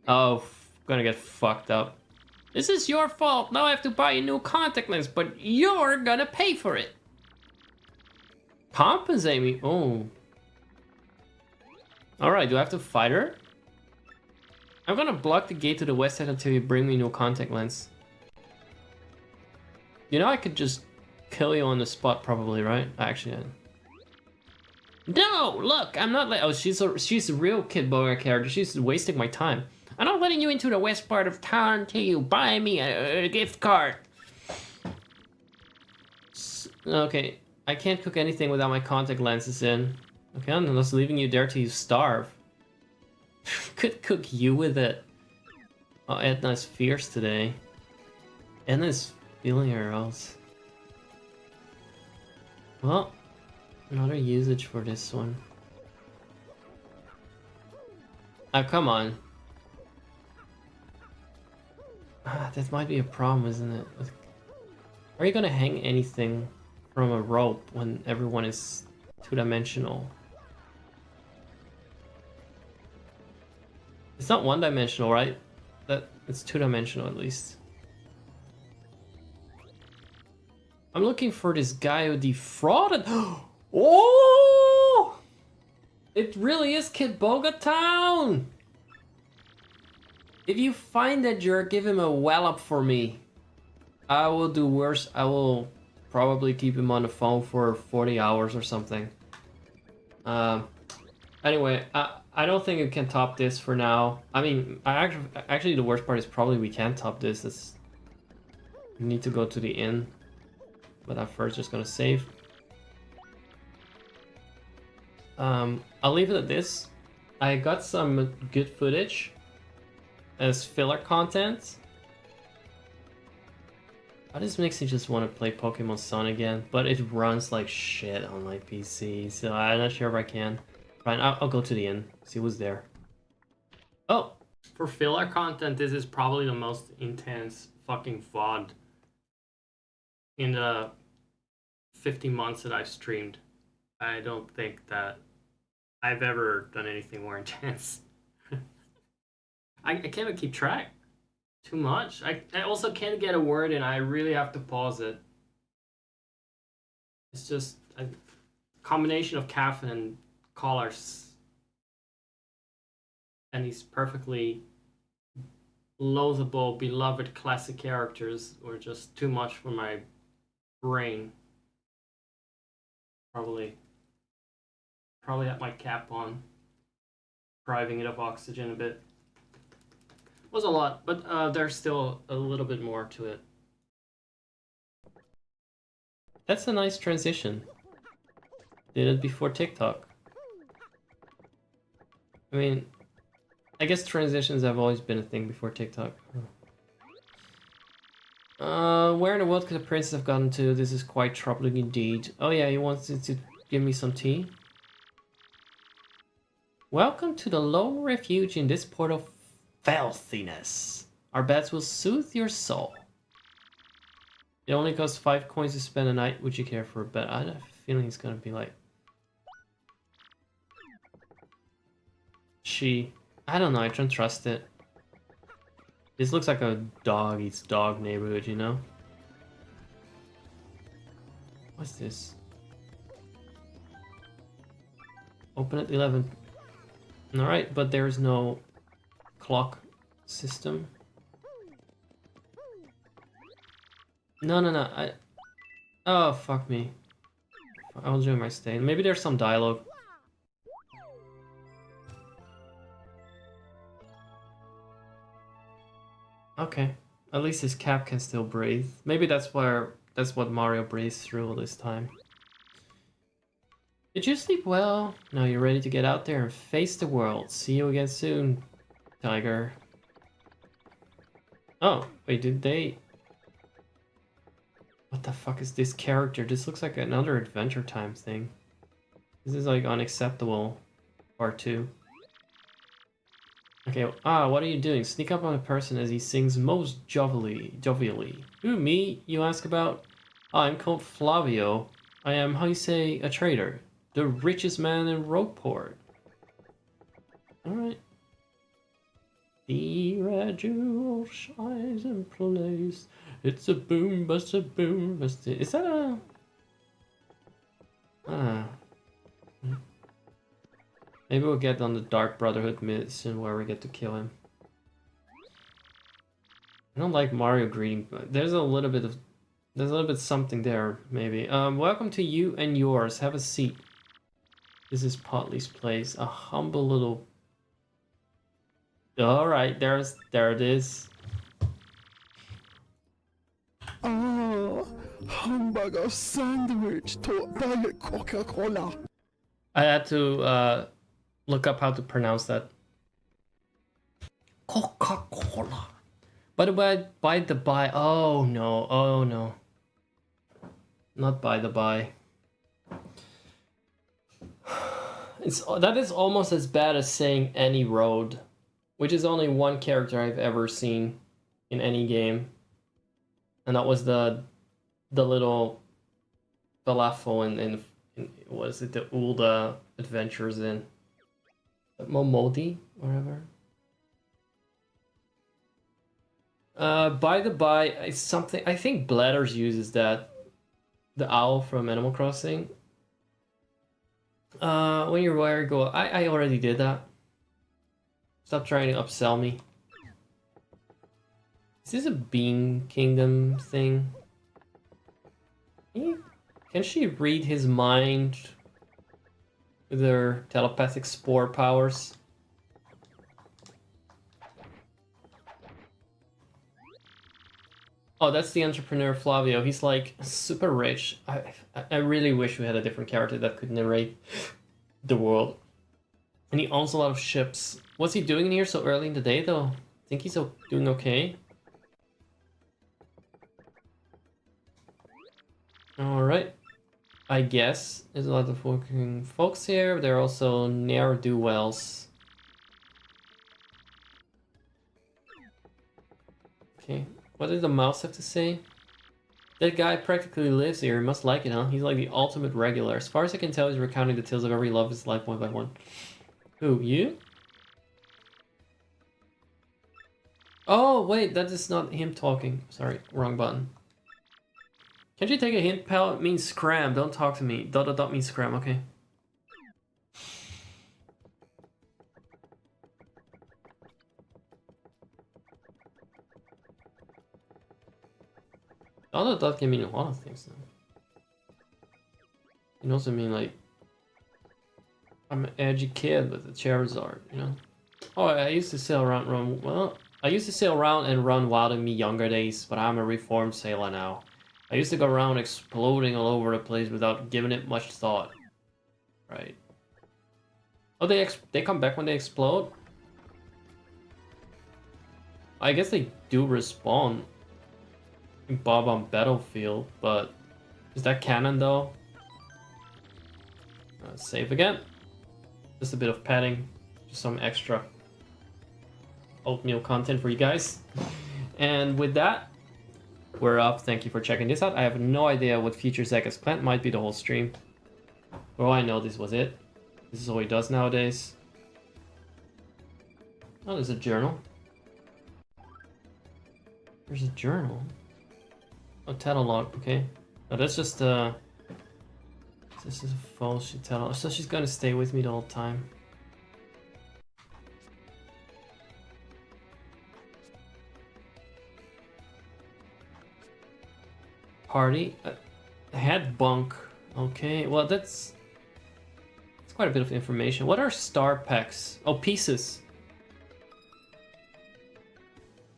Oh, gonna get fucked up. This is your fault. Now I have to buy a new contact lens, but you're gonna pay for it. Compensate me? Oh. Alright, do I have to fight her? I'm gonna block the gate to the west side until you bring me a new contact lens. You know I could just kill you on the spot probably, right? Actually, no, look, I'm not like... Oh, she's a real Kid Bogart character. She's wasting my time. I'm not letting you into the west part of town until you buy me a gift card. Okay, I can't cook anything without my contact lenses in. Okay, I'm just leaving you there till you starve. Could cook you with it. Oh, Edna's fierce today. Edna's feeling her else. Well, another usage for this one. Oh, come on. That might be a problem, isn't it? Are you gonna hang anything from a rope when everyone is two-dimensional? It's not one-dimensional, right? That it's two-dimensional at least. I'm looking for this guy who defrauded. Oh! It really is Kid Boga Town! If you find that jerk, give him a wallop for me. I will do worse. I will probably keep him on the phone for 40 hours or something. Anyway, I don't think we can top this for now. I mean, actually the worst part is probably we can't top this. We need to go to the inn. But I'm first just gonna save. I'll leave it at this. I got some good footage as filler content. This makes me just want to play Pokemon Sun again, but it runs like shit on my PC, so I'm not sure if I can. Fine, I'll go to the inn, see who's there. Oh! For filler content, this is probably the most intense fucking VOD in the 15 months that I've streamed. I don't think that I've ever done anything more intense. I can't even keep track. Too much. I also can't get a word in. I really have to pause it. It's just a combination of caffeine and collars. And these perfectly loathable, beloved classic characters were just too much for my brain. Probably had my cap on, depriving it of oxygen a bit. Was a lot, but there's still a little bit more to it. That's a nice transition. Did it before TikTok. I mean, I guess transitions have always been a thing before TikTok. Where in the world could the princess have gotten to? This is quite troubling indeed. Oh yeah, he wanted to give me some tea. Welcome to the lone refuge in this port of filthiness. Our beds will soothe your soul. It only costs 5 coins to spend a night. Would you care for a bed? I have a feeling it's gonna be like... I don't know, I don't trust it. This looks like a dog eats dog neighborhood, you know? What's this? Open at 11. Alright, but there's no clock system. No. Oh, fuck me. I'll join my stay. Maybe there's some dialogue. Okay. At least his cap can still breathe. Maybe that's what Mario breathes through all this time. Did you sleep well? Now you're ready to get out there and face the world. See you again soon, Tiger. Oh, wait, did they... What the fuck is this character? This looks like another Adventure Time thing. This is like unacceptable. Part 2. Okay, what are you doing? Sneak up on a person as he sings most jovially. Who, me, you ask about? I'm called Flavio. I am, how you say, a trader. The richest man in Rogueport. Alright. The red jewel shines in place. It's a boom, bust a boom, bust a... Is that a... Maybe we'll get on the Dark Brotherhood mission where we get to kill him. I don't like Mario greeting, but there's a little bit something there, maybe. Welcome to you and yours. Have a seat. This is Potley's place, a humble little All right, there it is. Ah, hamburger sandwich topped by a Coca-Cola. I had to look up how to pronounce that. Coca-Cola. By the by. Oh no. Not by the by. That is almost as bad as saying any road, which is only one character I've ever seen in any game, and that was the little falafel in was it the Ulda Adventures in Momodi, whatever. By the by, it's something I think Bladders uses that, the owl from Animal Crossing. When you're where go, I already did that. Stop trying to upsell me. Is this a Bean Kingdom thing? Can she read his mind with her telepathic spore powers? Oh, that's the entrepreneur Flavio. He's like super rich. I really wish we had a different character that could narrate the world. And he owns a lot of ships. What's he doing in here so early in the day though? I think he's doing okay. Alright. I guess there's a lot of working folks here. There are also ne'er-do-wells. Okay. What did the mouse have to say? That guy practically lives here. He must like it, huh? He's like the ultimate regular. As far as I can tell, he's recounting the tales of every love of his life one by one. Who, you? Oh, wait, that is not him talking. Sorry, wrong button. Can't you take a hint, pal? It means scram. Don't talk to me. ... means scram, okay. ... can mean a lot of things, though. It can also mean, like, I'm an edgy kid with a Charizard, you know? Oh, I used to sail around, I used to sail around and run wild in me younger days, but I'm a reformed sailor now. I used to go around exploding all over the place without giving it much thought. Right. Oh, they come back when they explode? I guess they do respawn in Bob-omb Battlefield, but is that canon though? Save again. Just a bit of padding, just some extra oatmeal content for you guys. And with that, we're up. Thank you for checking this out. I have no idea what future Zach has planned. Might be the whole stream. For all I know, this was it. This is all he does nowadays. Oh, there's a journal. There's a journal. Oh, title log. Okay. No, that's just this is a false title. So she's gonna stay with me the whole time. Party. Head bunk. Okay, well that's quite a bit of information. What are star packs? Oh, pieces.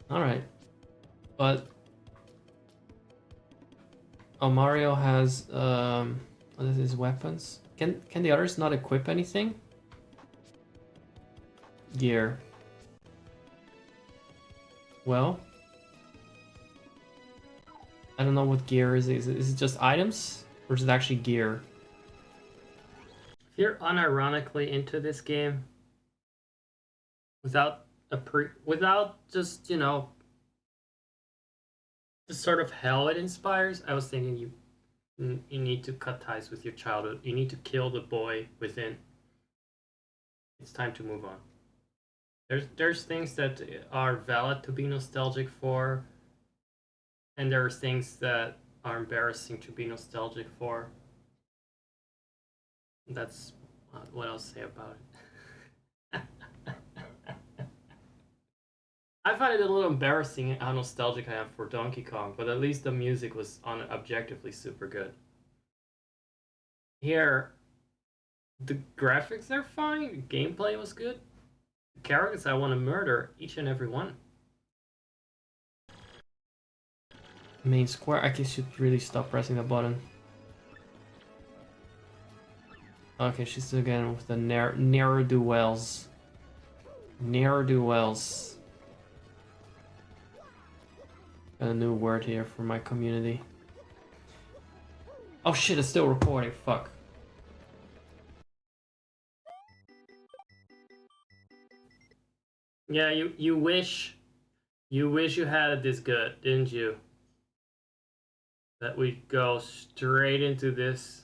Alright. But oh, Mario has what is his weapons? Can the others not equip anything? Gear. Well, I don't know what gear is. Is it just items? Or is it actually gear? If you're unironically into this game, without just, you know, the sort of hell it inspires, I was thinking you need to cut ties with your childhood. You need to kill the boy within. It's time to move on. There's things that are valid to be nostalgic for, and there are things that are embarrassing to be nostalgic for. That's what I'll say about it. I find it a little embarrassing how nostalgic I am for Donkey Kong, but at least the music was objectively super good. Here, the graphics are fine, the gameplay was good, Characters I want to murder, each and every one. Main square, I guess should really stop pressing the button. Okay, she's still getting with the ne'er-do-wells. Ne'er-do-wells. Got a new word here for my community. Oh shit, it's still recording, fuck. Yeah, you wish you had it this good, didn't you? That we'd go straight into this.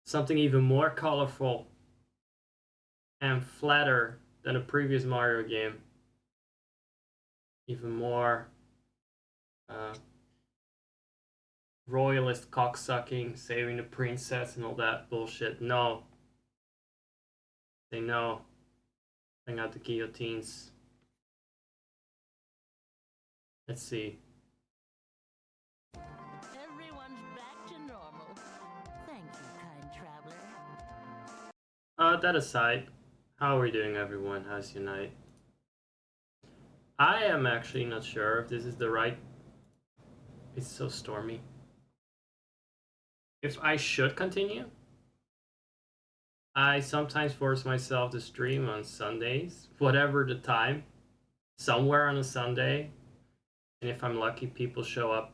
Something even more colorful and flatter than a previous Mario game. Even more royalist cocksucking, saving the princess and all that bullshit. No. Say no. Bring out the guillotines. Let's see. Everyone's back to normal. Thank you, kind traveler. That aside, how are we doing, everyone? How's your night? I am actually not sure if this is the right... It's so stormy. If I should continue? I sometimes force myself to stream on Sundays, whatever the time, somewhere on a Sunday. And if I'm lucky, people show up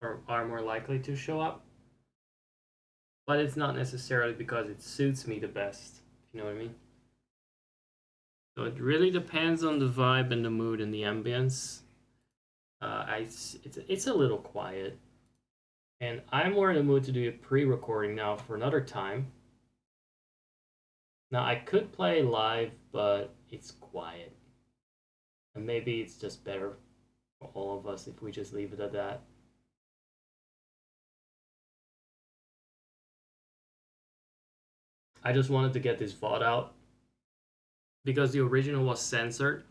or are more likely to show up. But it's not necessarily because it suits me the best, if you know what I mean. So it really depends on the vibe and the mood and the ambience. It's a little quiet. And I'm more in the mood to do a pre-recording now for another time. Now, I could play live, but it's quiet. And maybe it's just better for all of us if we just leave it at that. I just wanted to get this VOD out because the original was censored.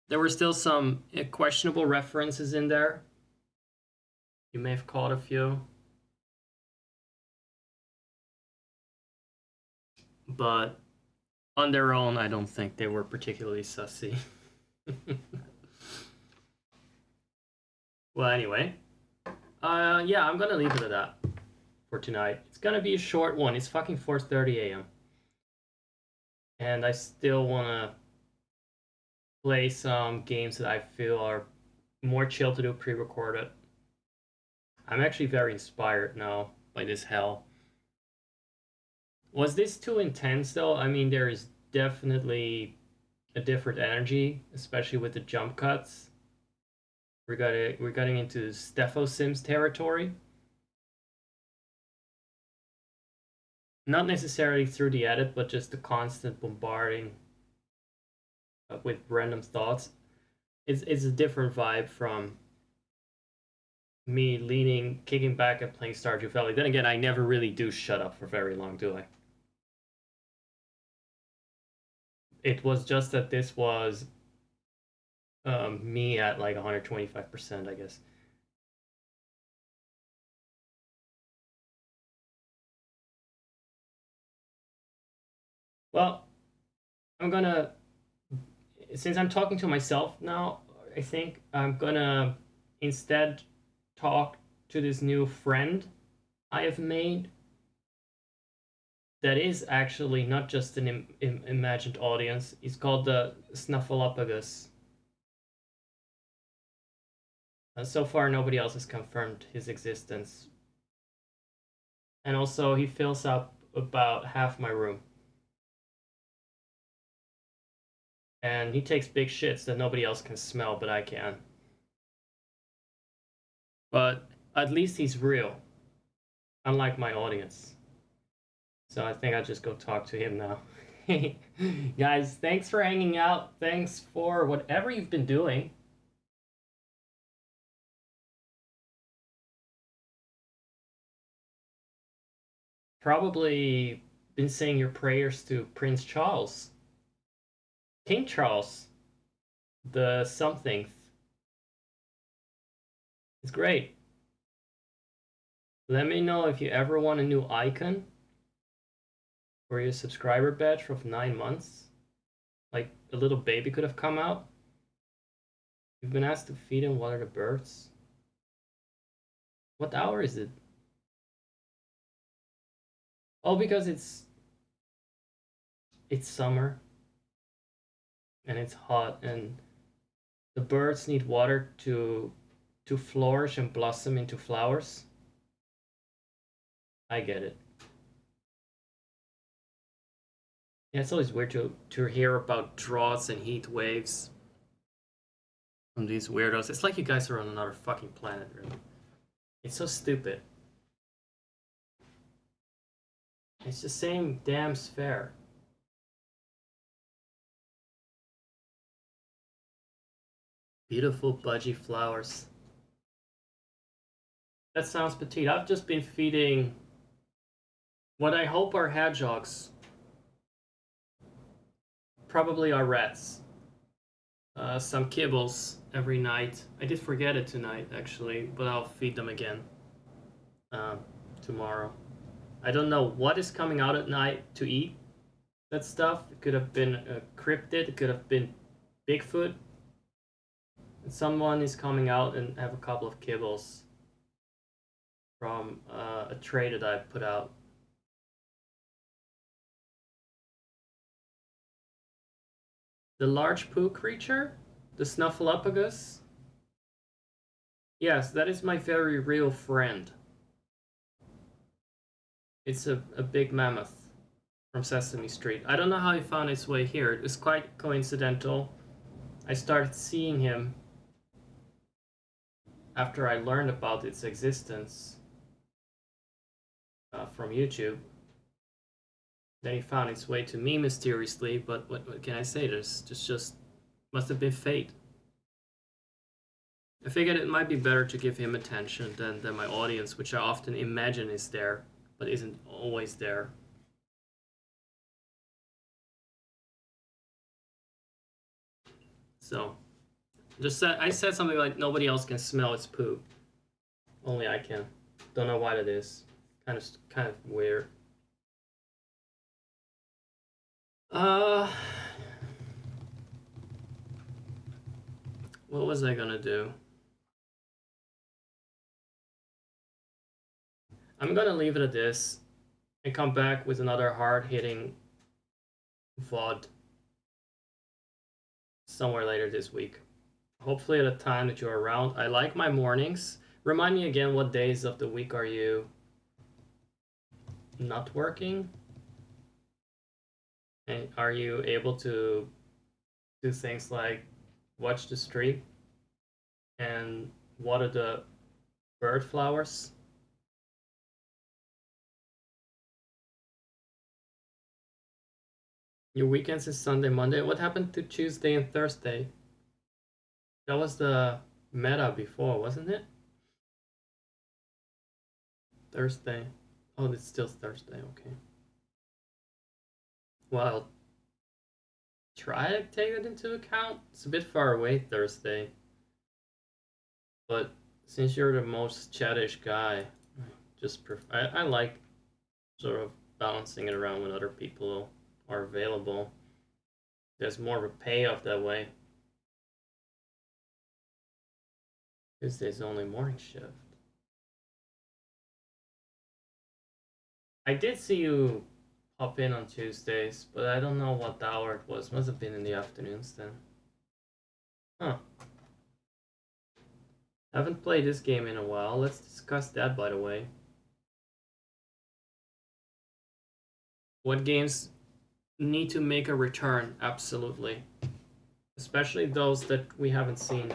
There were still some questionable references in there. You may have caught a few. But on their own, I don't think they were particularly sussy. Well, anyway. Yeah, I'm gonna leave it at that for tonight. It's gonna be a short one. It's fucking 4:30 a.m. And I still wanna play some games that I feel are more chill to do pre-recorded. I'm actually very inspired now by this hell. Was this too intense though? I mean, there is definitely a different energy, especially with the jump cuts. We're getting into Stefo Sims territory. Not necessarily through the edit, but just the constant bombarding with random thoughts. It's a different vibe from me kicking back and playing Stardew Valley. Then again, I never really do shut up for very long, do I? It was just that this was me at like 125%, I guess. Well, I'm gonna, since I'm talking to myself now, I think I'm gonna instead talk to this new friend I have made that is actually not just an imagined audience. He's called the Snuffleupagus. So far, nobody else has confirmed his existence. And also, he fills up about half my room. And he takes big shits that nobody else can smell, but I can. But at least he's real, unlike my audience. So I think I'll just go talk to him now. Guys, thanks for hanging out. Thanks for whatever you've been doing. Probably been saying your prayers to Prince Charles. King Charles. The something. It's great. Let me know if you ever want a new icon. for your subscriber badge of 9 months. Like a little baby could have come out. You've been asked to feed and water the birds. What hour is it? Oh, because it's summer and it's hot and the birds need water to flourish and blossom into flowers. I get it. Yeah, it's always weird to hear about droughts and heat waves from these weirdos. It's like you guys are on another fucking planet, really. It's so stupid. It's the same damn sphere. Beautiful budgie flowers. That sounds petite. I've just been feeding what I hope are hedgehogs. Probably are rats. Some kibbles every night. I did forget it tonight, actually, but I'll feed them again tomorrow. I don't know what is coming out at night to eat that stuff. It could have been a cryptid. It could have been Bigfoot. And someone is coming out and have a couple of kibbles from a tray that I put out. The large poo creature? The Snuffleupagus? Yes, that is my very real friend. It's a big mammoth from Sesame Street. I don't know how he found his way here. It was quite coincidental. I started seeing him after I learned about its existence from YouTube. Then he found his way to me mysteriously, but what can I say? This just must have been fate. I figured it might be better to give him attention than my audience, which I often imagine is there, but isn't always there. So, I said something like nobody else can smell its poo. Only I can. Don't know why that is. Kind of weird. What was I gonna do? I'm gonna leave it at this and come back with another hard-hitting VOD somewhere later this week. Hopefully at a time that you're around. I like my mornings. Remind me again, what days of the week are you not working? And are you able to do things like watch the stream and water the bird flowers? Your weekends is Sunday, Monday. What happened to Tuesday and Thursday? That was the meta before, wasn't it? Thursday. Oh, it's still Thursday, okay. Well, try to take it into account. It's a bit far away Thursday. But since you're the most chattish guy, I like sort of balancing it around when other people are available. There's more of a payoff that way. Tuesday's only morning shift. I did see you pop in on Tuesdays, but I don't know what hour it was. Must have been in the afternoons then. Huh. Haven't played this game in a while. Let's discuss that, by the way. What games need to make a return? Absolutely. Especially those that we haven't seen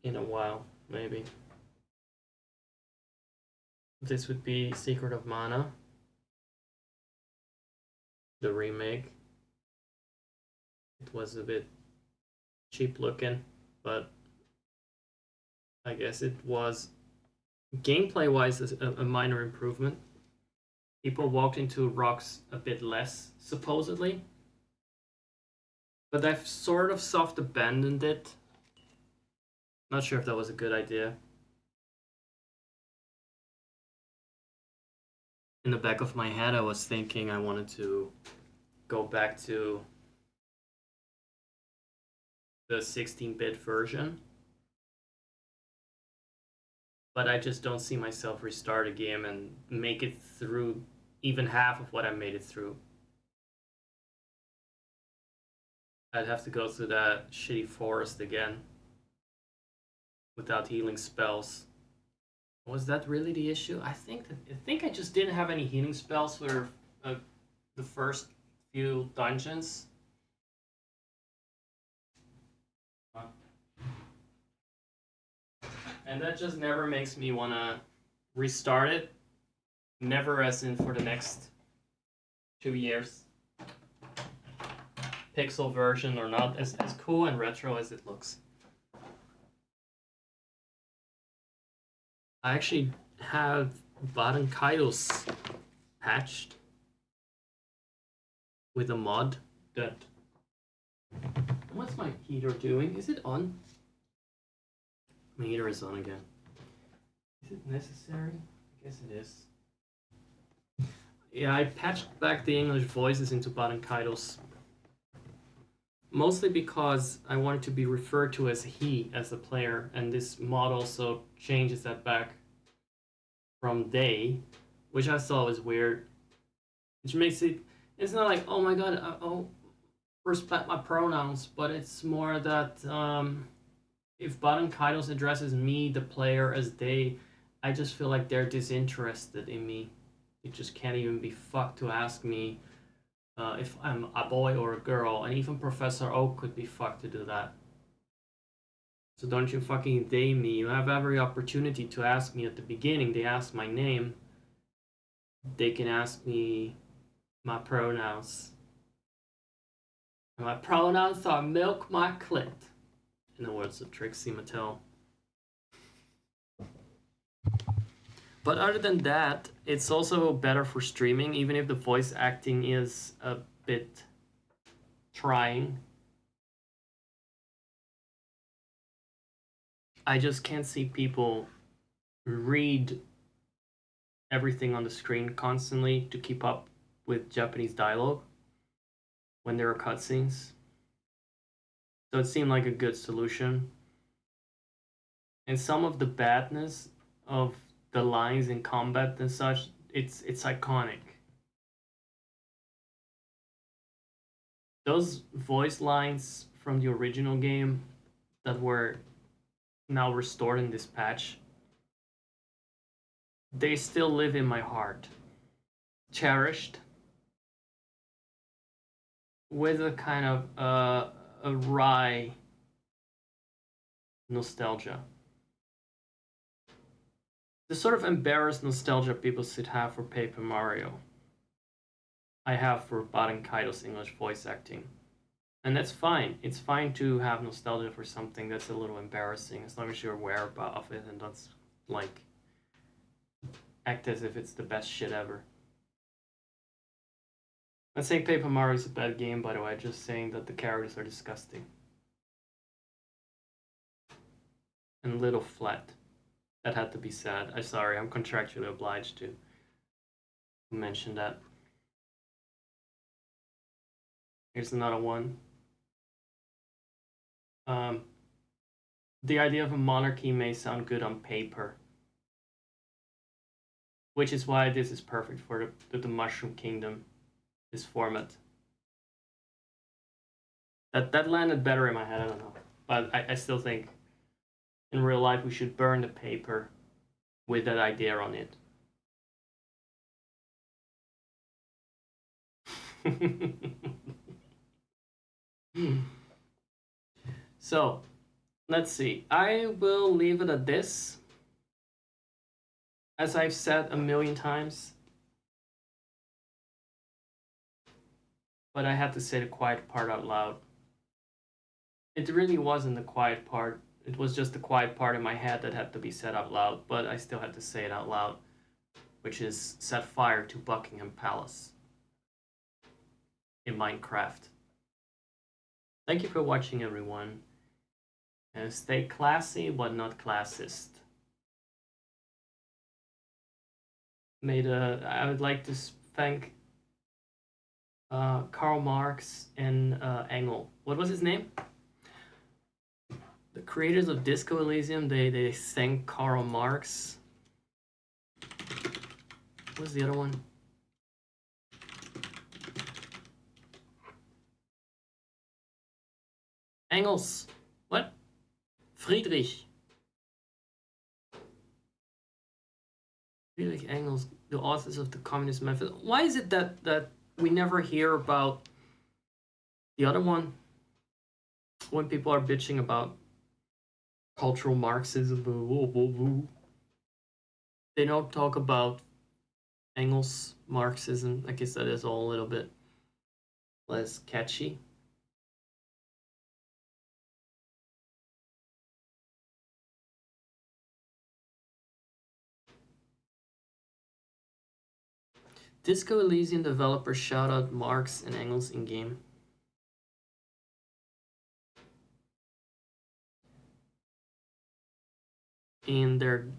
in a while, maybe. This would be Secret of Mana, the remake. It was a bit cheap looking, but I guess it was gameplay wise a minor improvement. People walked into rocks a bit less, supposedly, but I've sort of soft abandoned it. Not sure if that was a good idea. in the back of my head, I was thinking I wanted to go back to the 16-bit version, but I just don't see myself restart a game and make it through even half of what I made it through. I'd have to go through that shitty forest again without healing spells. Was that really the issue? I think I just didn't have any healing spells for the first few dungeons. And that just never makes me want to restart it. Never, as in for the next 2 years. Pixel version or not, as cool and retro as it looks. I actually have Baten Kaitos patched with a mod that... What's my heater doing? Is it on? My heater is on again. Is it necessary? I guess it is. Yeah, I patched back the English voices into Baten Kaitos. Mostly because I wanted to be referred to as he as the player, and this mod also changes that back from they, which I thought was weird. Which makes it, it's not like, oh my god, oh, respect my pronouns, but it's more that if Baten Kaitos addresses me, the player, as they, I just feel like they're disinterested in me. They just can't even be fucked to ask me if I'm a boy or a girl, and even Professor Oak could be fucked to do that. So don't you fucking they me. You have every opportunity to ask me at the beginning. They ask my name. They can ask me my pronouns. And my pronouns are milk my clit, in the words of Trixie Mattel. But other than that, it's also better for streaming, even if the voice acting is a bit trying. I just can't see people read everything on the screen constantly to keep up with Japanese dialogue when there are cutscenes. So it seemed like a good solution. And some of the badness of the lines in combat and such, it's iconic. Those voice lines from the original game that were now restored in this patch, they still live in my heart. Cherished with a kind of a wry nostalgia. The sort of embarrassed nostalgia people should have for Paper Mario, I have for Baten Kaitos English voice acting. And that's fine. It's fine to have nostalgia for something that's a little embarrassing, as long as you're aware of it and don't, like, act as if it's the best shit ever. I'm not saying Paper Mario is a bad game, by the way, just saying that the characters are disgusting. And a little flat. That had to be said. I'm sorry, I'm contractually obliged to mention that. Here's another one. The idea of a monarchy may sound good on paper, which is why this is perfect for the Mushroom Kingdom, this format. That landed better in my head, I don't know. But I still think in real life we should burn the paper with that idea on it. So, let's see. I will leave it at this. As I've said a million times. But I had to say the quiet part out loud. It really wasn't the quiet part. It was just the quiet part in my head that had to be said out loud, but I still had to say it out loud, which is set fire to Buckingham Palace in Minecraft. Thank you for watching, everyone. And stay classy, but not classist. I would like to thank Karl Marx and Engel. What was his name? The creators of Disco Elysium. They thank Karl Marx. What was the other one? Engels. What? Friedrich. Friedrich Engels, the authors of the Communist Manifesto. Why is it that we never hear about the other one when people are bitching about cultural Marxism? They don't talk about Engels Marxism. I guess that is all a little bit less catchy. Disco Elysium developers shout out Marx and Engels in game. In their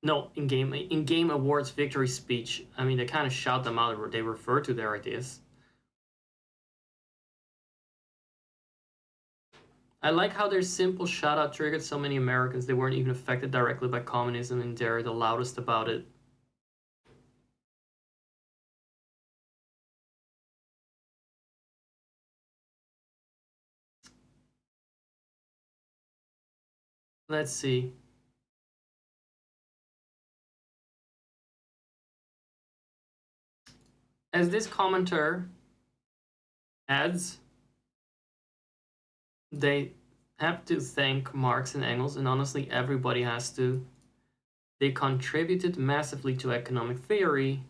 in-game awards victory speech. I mean, they kind of shout them out. They refer to their ideas. I like how their simple shout out triggered so many Americans. They weren't even affected directly by communism, and they're the loudest about it. Let's see. As this commenter adds, they have to thank Marx and Engels, and honestly, everybody has to. They contributed massively to economic theory.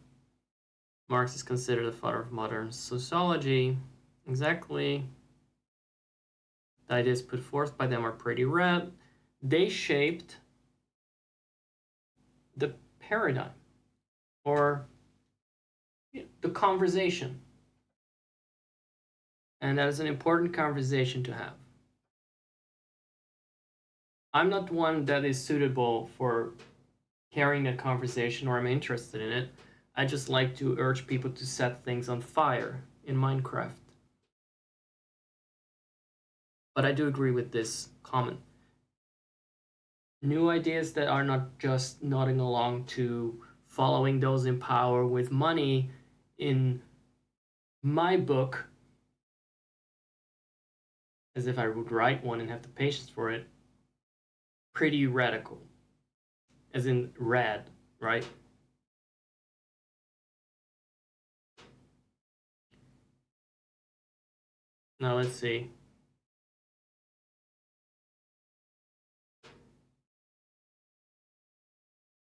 Marx is considered the father of modern sociology. Exactly. The ideas put forth by them are pretty rad. They shaped the paradigm, or the conversation. And that is an important conversation to have. I'm not one that is suitable for carrying that conversation, or I'm interested in it. I just like to urge people to set things on fire in Minecraft. But I do agree with this comment. New ideas that are not just nodding along to following those in power with money, in my book, as if I would write one and have the patience for it, pretty radical. As in rad, right? Now let's see.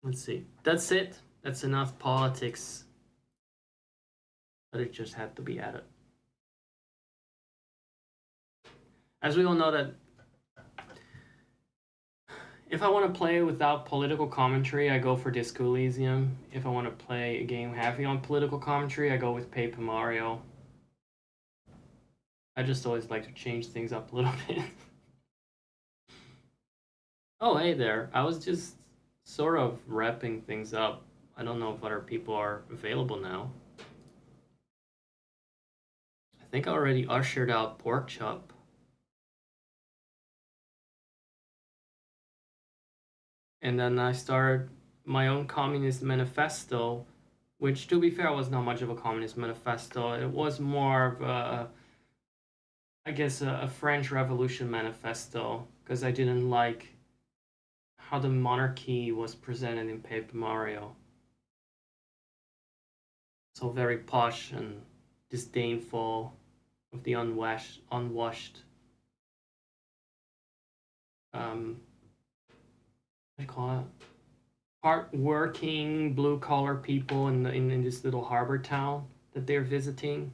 Let's see. That's it. That's enough politics. But it just had to be added. As we all know that if I want to play without political commentary, I go for Disco Elysium. If I want to play a game heavy on political commentary, I go with Paper Mario. I just always like to change things up a little bit. Oh, hey there. I was just sort of wrapping things up. I don't know if other people are available now. I think I already ushered out Pork Chop. And then I started my own communist manifesto, which, to be fair, was not much of a communist manifesto. It was more of I guess, a French Revolution manifesto, because I didn't like how the monarchy was presented in Paper Mario. So very posh and disdainful of the unwashed what do you call it? Hard-working blue-collar people in this little harbor town that they're visiting.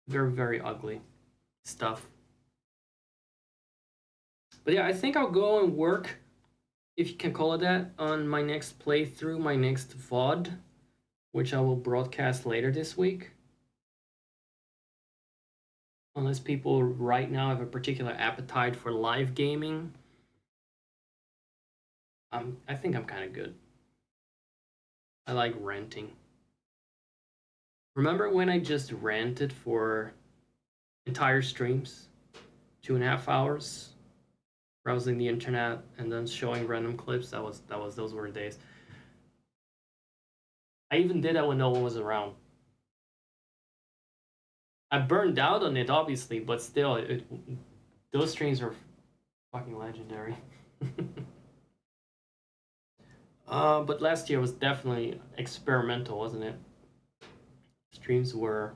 Very, very ugly stuff. But yeah, I think I'll go and work, if you can call it that, on my next playthrough, my next VOD, which I will broadcast later this week. Unless people right now have a particular appetite for live gaming. I think I'm kind of good. I like ranting. Remember when I just ranted for entire streams? 2.5 hours? Browsing the internet and then showing random clips? Those were days. I even did that when no one was around. I burned out on it, obviously, but still, those streams are fucking legendary. But last year was definitely experimental, wasn't it? Streams were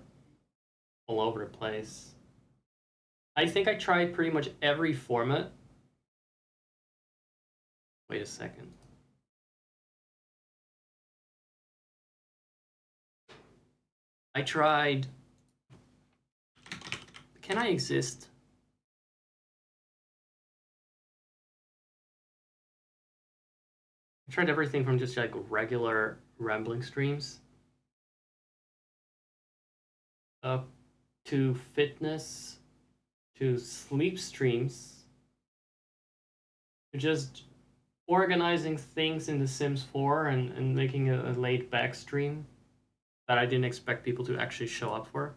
all over the place. I think I tried pretty much every format. Wait a second. I tried... Can I exist? I tried everything from just like regular rambling streams up to fitness, to sleep streams, to just organizing things in The Sims 4 and making a laid back stream that I didn't expect people to actually show up for.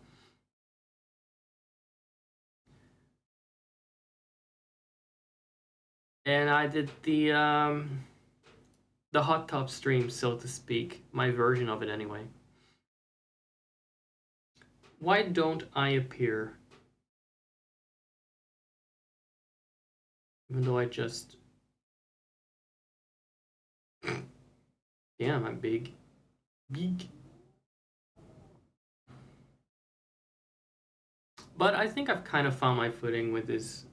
And I did the hot tub stream, so to speak, my version of it anyway. Why don't I appear? Even though I just... Damn, I'm big. Big. But I think I've kind of found my footing with this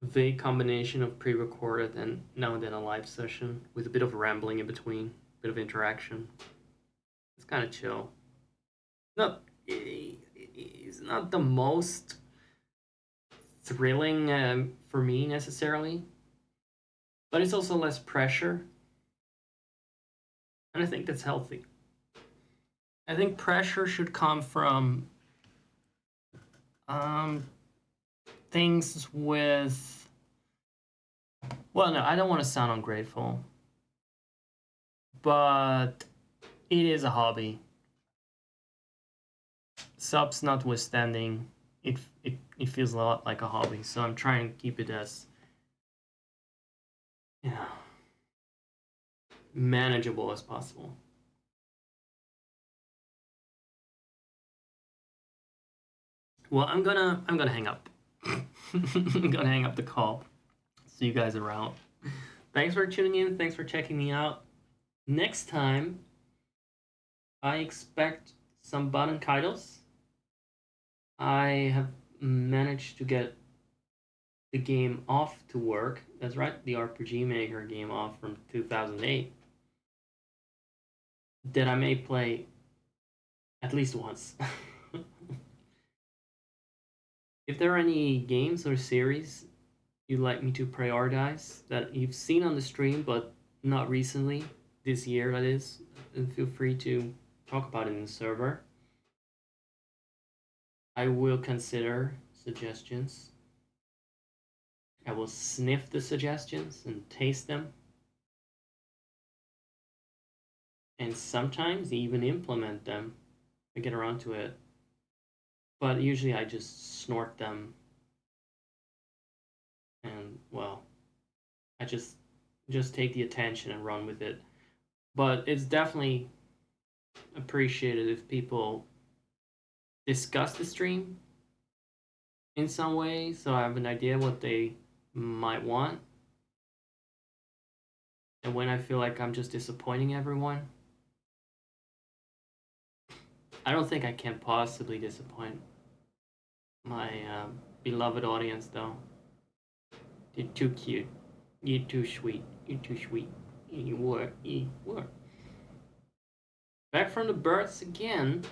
vague combination of pre-recorded and now and then a live session with a bit of rambling in between, a bit of interaction. It's kind of chill. It's not the most thrilling for me necessarily, but it's also less pressure, and I think that's healthy. I think pressure should come from things with... Well, no, I don't want to sound ungrateful, but it is a hobby. Subs notwithstanding, it feels a lot like a hobby, so I'm trying to keep it as, you know, manageable as possible. Well, I'm gonna hang up. I'm gonna hang up the call. See you guys around. Thanks for tuning in. Thanks for checking me out. Next time, I expect some Baten Kaitos. I have managed to get the game off to work. That's right, the RPG Maker game off from 2008. That I may play at least once. If there are any games or series you'd like me to prioritize that you've seen on the stream but not recently, this year that is, then feel free to talk about it in the server. I will consider suggestions. I will sniff the suggestions and taste them. And sometimes even implement them. I get around to it. But usually I just snort them. And, well, I just take the attention and run with it. But it's definitely appreciated if people discuss the stream in some way, so I have an idea what they might want. And when I feel like I'm just disappointing everyone, I don't think I can possibly disappoint my beloved audience, though. You're too cute. You're too sweet. You're too sweet. You were. Back from the birds again.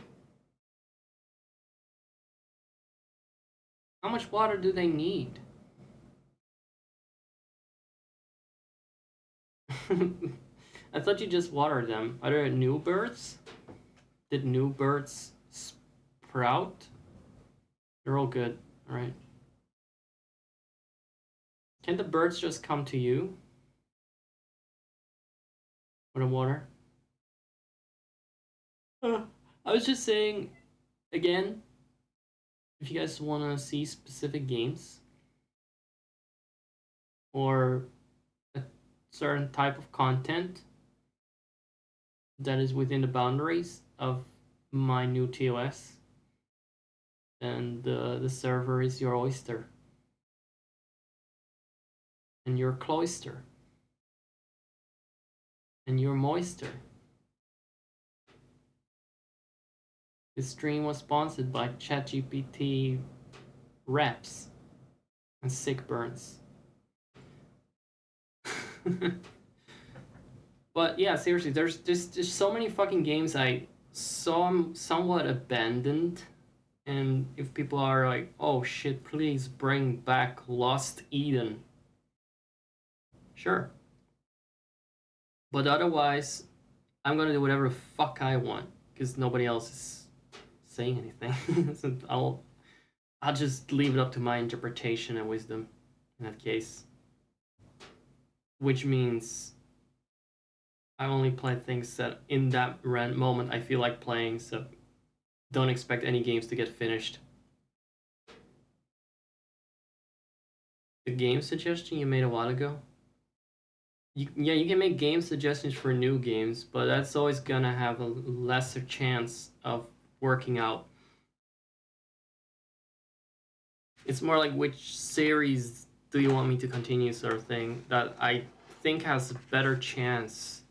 How much water do they need? I thought you just watered them. Are there new birds? Did new birds sprout? They're all good, alright. Can the birds just come to you? For the water? I was just saying, again, if you guys want to see specific games or a certain type of content that is within the boundaries of my new TOS, then the server is your oyster and your cloister and your moister. This stream was sponsored by ChatGPT reps and sick burns. But yeah, seriously, there's just so many fucking games I somewhat abandoned. And if people are like, oh shit, please bring back Lost Eden. Sure. But otherwise, I'm gonna do whatever the fuck I want because nobody else is saying anything. So I'll just leave it up to my interpretation and wisdom in that case. Which means I only play things that in that moment I feel like playing, so don't expect any games to get finished. The game suggestion you made a while ago? You can make game suggestions for new games, but that's always gonna have a lesser chance of working out. It's more like which series do you want me to continue sort of thing that I think has a better chance.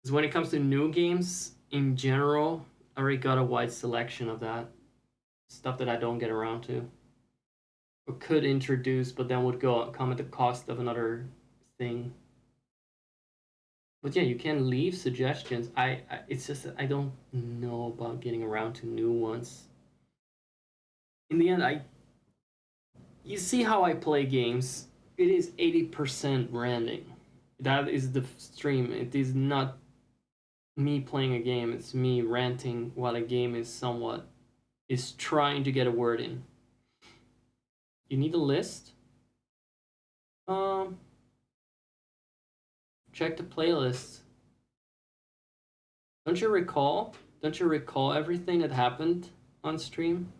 Because when it comes to new games in general, I already got a wide selection of that. Stuff that I don't get around to. Or could introduce, but then would come at the cost of another thing. But yeah, you can leave suggestions. It's just that I don't know about getting around to new ones. In the end, you see how I play games. It is 80% ranting. That is the stream. It is not me playing a game. It's me ranting while a game is trying to get a word in. You need a list? Check the playlist. Don't you recall? Don't you recall everything that happened on stream?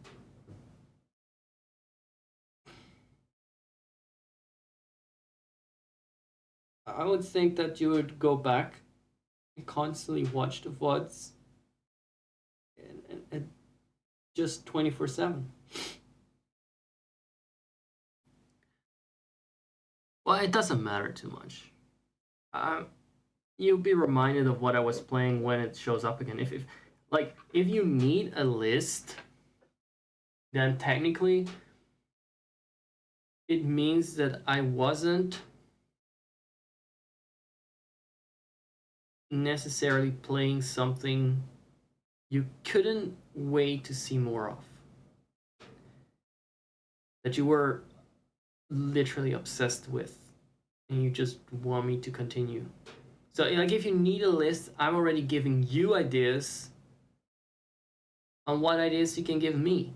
I would think that you would go back and constantly watch the VODs and just 24/7. Well, it doesn't matter too much. You'll be reminded of what I was playing when it shows up again. If you need a list, then technically it means that I wasn't necessarily playing something you couldn't wait to see more of. That you were literally obsessed with and you just want me to continue. So like if you need a list, I'm already giving you ideas on what ideas you can give me.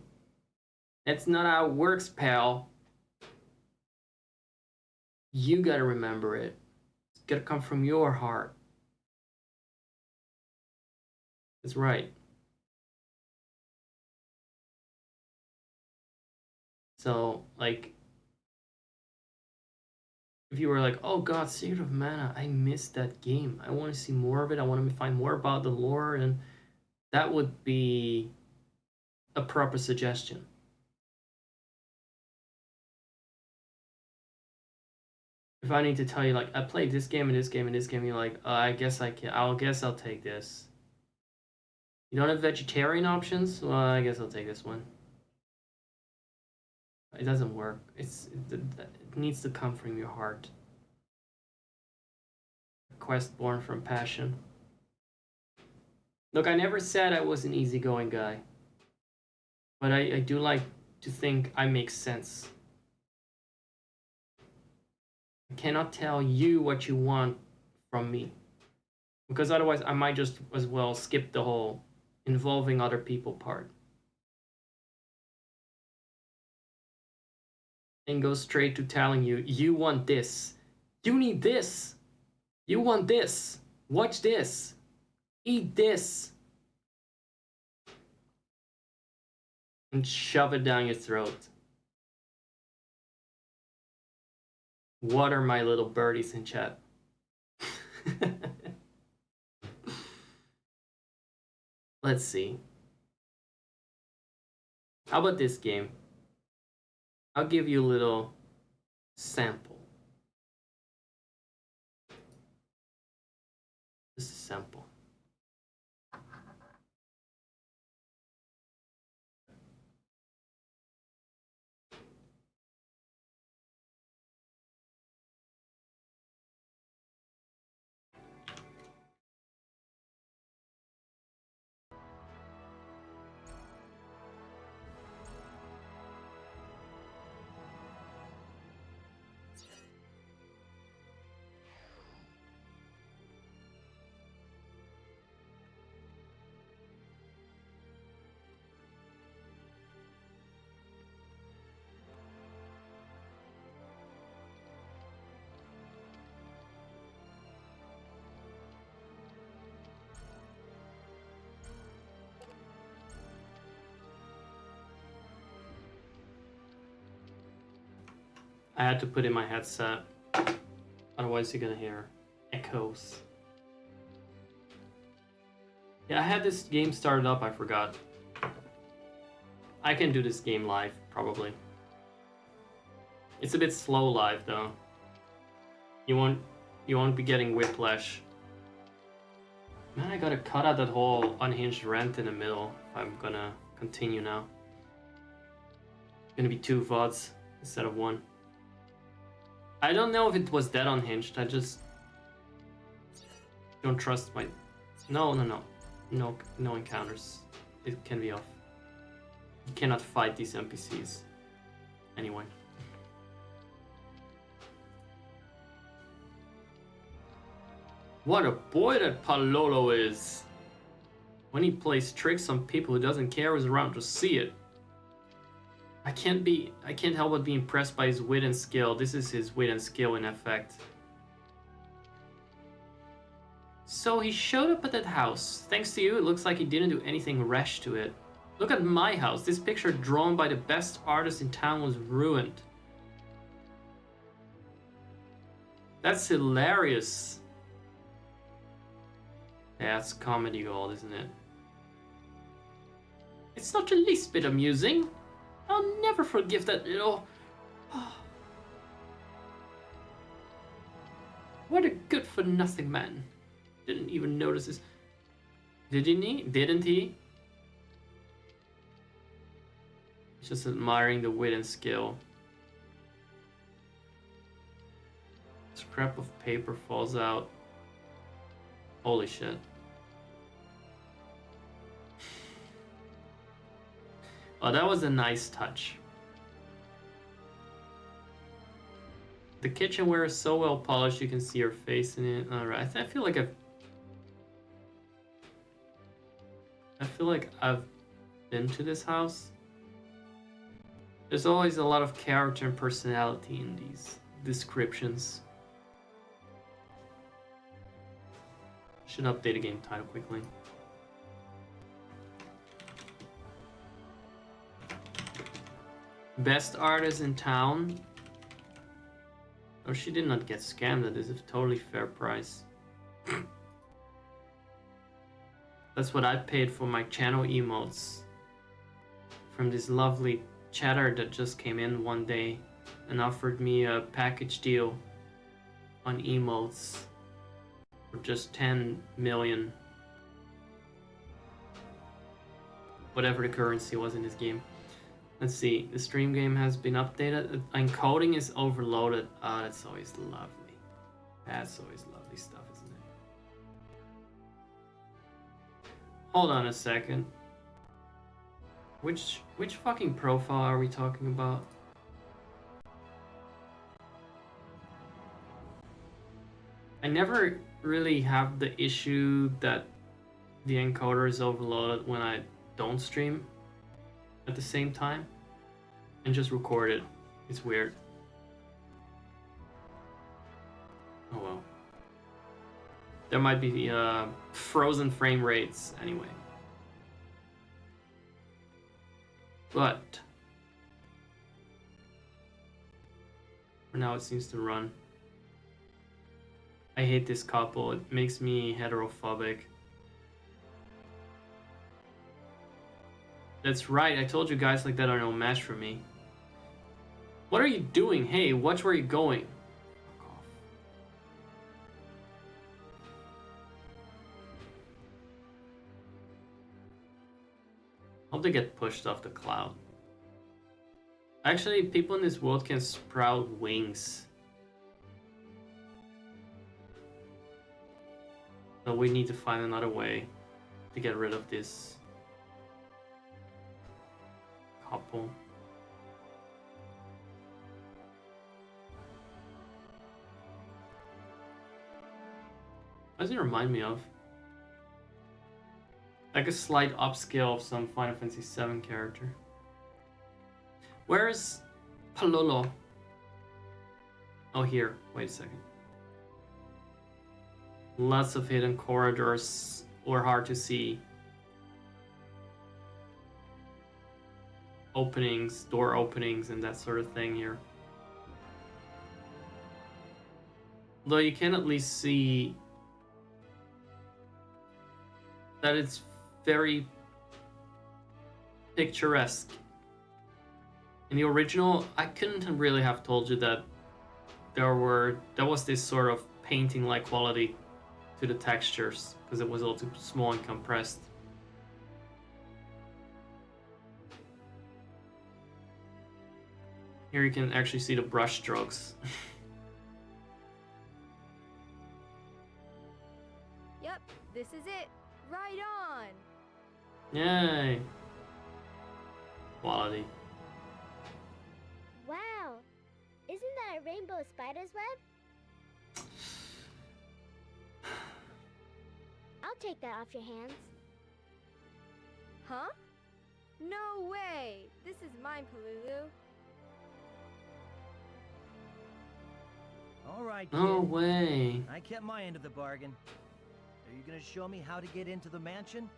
That's not how it works, pal. You gotta remember it. It's gotta come from your heart. That's right. So, like, if you were like, oh god, Secret of Mana, I missed that game. I want to see more of it. I want to find more about the lore, and that would be a proper suggestion. If I need to tell you, like, I played this game and this game and this game, you're like, I guess I can. I'll take this. You don't have vegetarian options? Well, I guess I'll take this one. It doesn't work. It needs to come from your heart. A quest born from passion. Look, I never said I was an easygoing guy. But I do like to think I make sense. I cannot tell you what you want from me. Because otherwise I might just as well skip the whole involving other people part. And go straight to telling you, you want this. You need this. You want this. Watch this. Eat this. and shove it down your throat. What are my little birdies in chat? Let's see. How about this game? I'll give you a little sample. Just a sample. I had to put in my headset, otherwise you're gonna hear echoes. Yeah, I had this game started up, I forgot. I can do this game live, probably. It's a bit slow live though. You won't be getting whiplash. Man, I gotta cut out that whole unhinged rant in the middle if I'm gonna continue now. It's gonna be 2 VODs instead of 1. I don't know if it was that unhinged. I just don't trust my... No encounters. It can be off. You cannot fight these NPCs. Anyway. What a boy that Palolo is! When he plays tricks on people who doesn't care who's around to see it. I can't help but be impressed by his wit and skill. This is his wit and skill in effect. So he showed up at that house. Thanks to you, it looks like he didn't do anything rash to it. Look at my house. This picture drawn by the best artist in town was ruined. That's hilarious. Yeah, it's comedy gold, isn't it? It's not the least bit amusing. I'll never forgive that little... What a good-for-nothing man. Didn't even notice this. Didn't he? Just admiring the wit and skill. Scrap of paper falls out. Holy shit. Oh, that was a nice touch. The kitchenware is so well polished you can see her face in it. Alright, I feel like I've been to this house. There's always a lot of character and personality in these descriptions. Should update a game title quickly. Best artist in town. Oh, she did not get scammed. That is a totally fair price. That's what I paid for my channel emotes from this lovely chatter that just came in one day and offered me a package deal on emotes for just 10 million. Whatever the currency was in this game. Let's see, the stream game has been updated. Encoding is overloaded. Ah, that's always lovely. That's always lovely stuff, isn't it? Hold on a second. Which fucking profile are we talking about? I never really have the issue that the encoder is overloaded when I don't stream at the same time and just record it. It's weird. Oh well. There might be frozen frame rates anyway. But for now, it seems to run. I hate this couple. It makes me heterophobic. That's right. I told you guys like that are no match for me. What are you doing? Hey, watch where you're going. Fuck off. Hope they get pushed off the cloud. Actually, people in this world can sprout wings. So we need to find another way to get rid of this couple. What does it remind me of? Like a slight upscale of some Final Fantasy VII character. Where's Palolo? Oh, here. Wait a second. Lots of hidden corridors or hard to see. Openings, door openings, and that sort of thing here. Though you can at least see that it's very picturesque. In the original, I couldn't really have told you that there was this sort of painting-like quality to the textures because it was all too small and compressed. Here you can actually see the brush strokes. Yep, this is it. Right on. Yay! Quality. Wow! Isn't that a rainbow spider's web? I'll take that off your hands. Huh? No way! This is mine, Palulu. All right, kid. No way. I kept my end of the bargain. Are you gonna show me how to get into the mansion?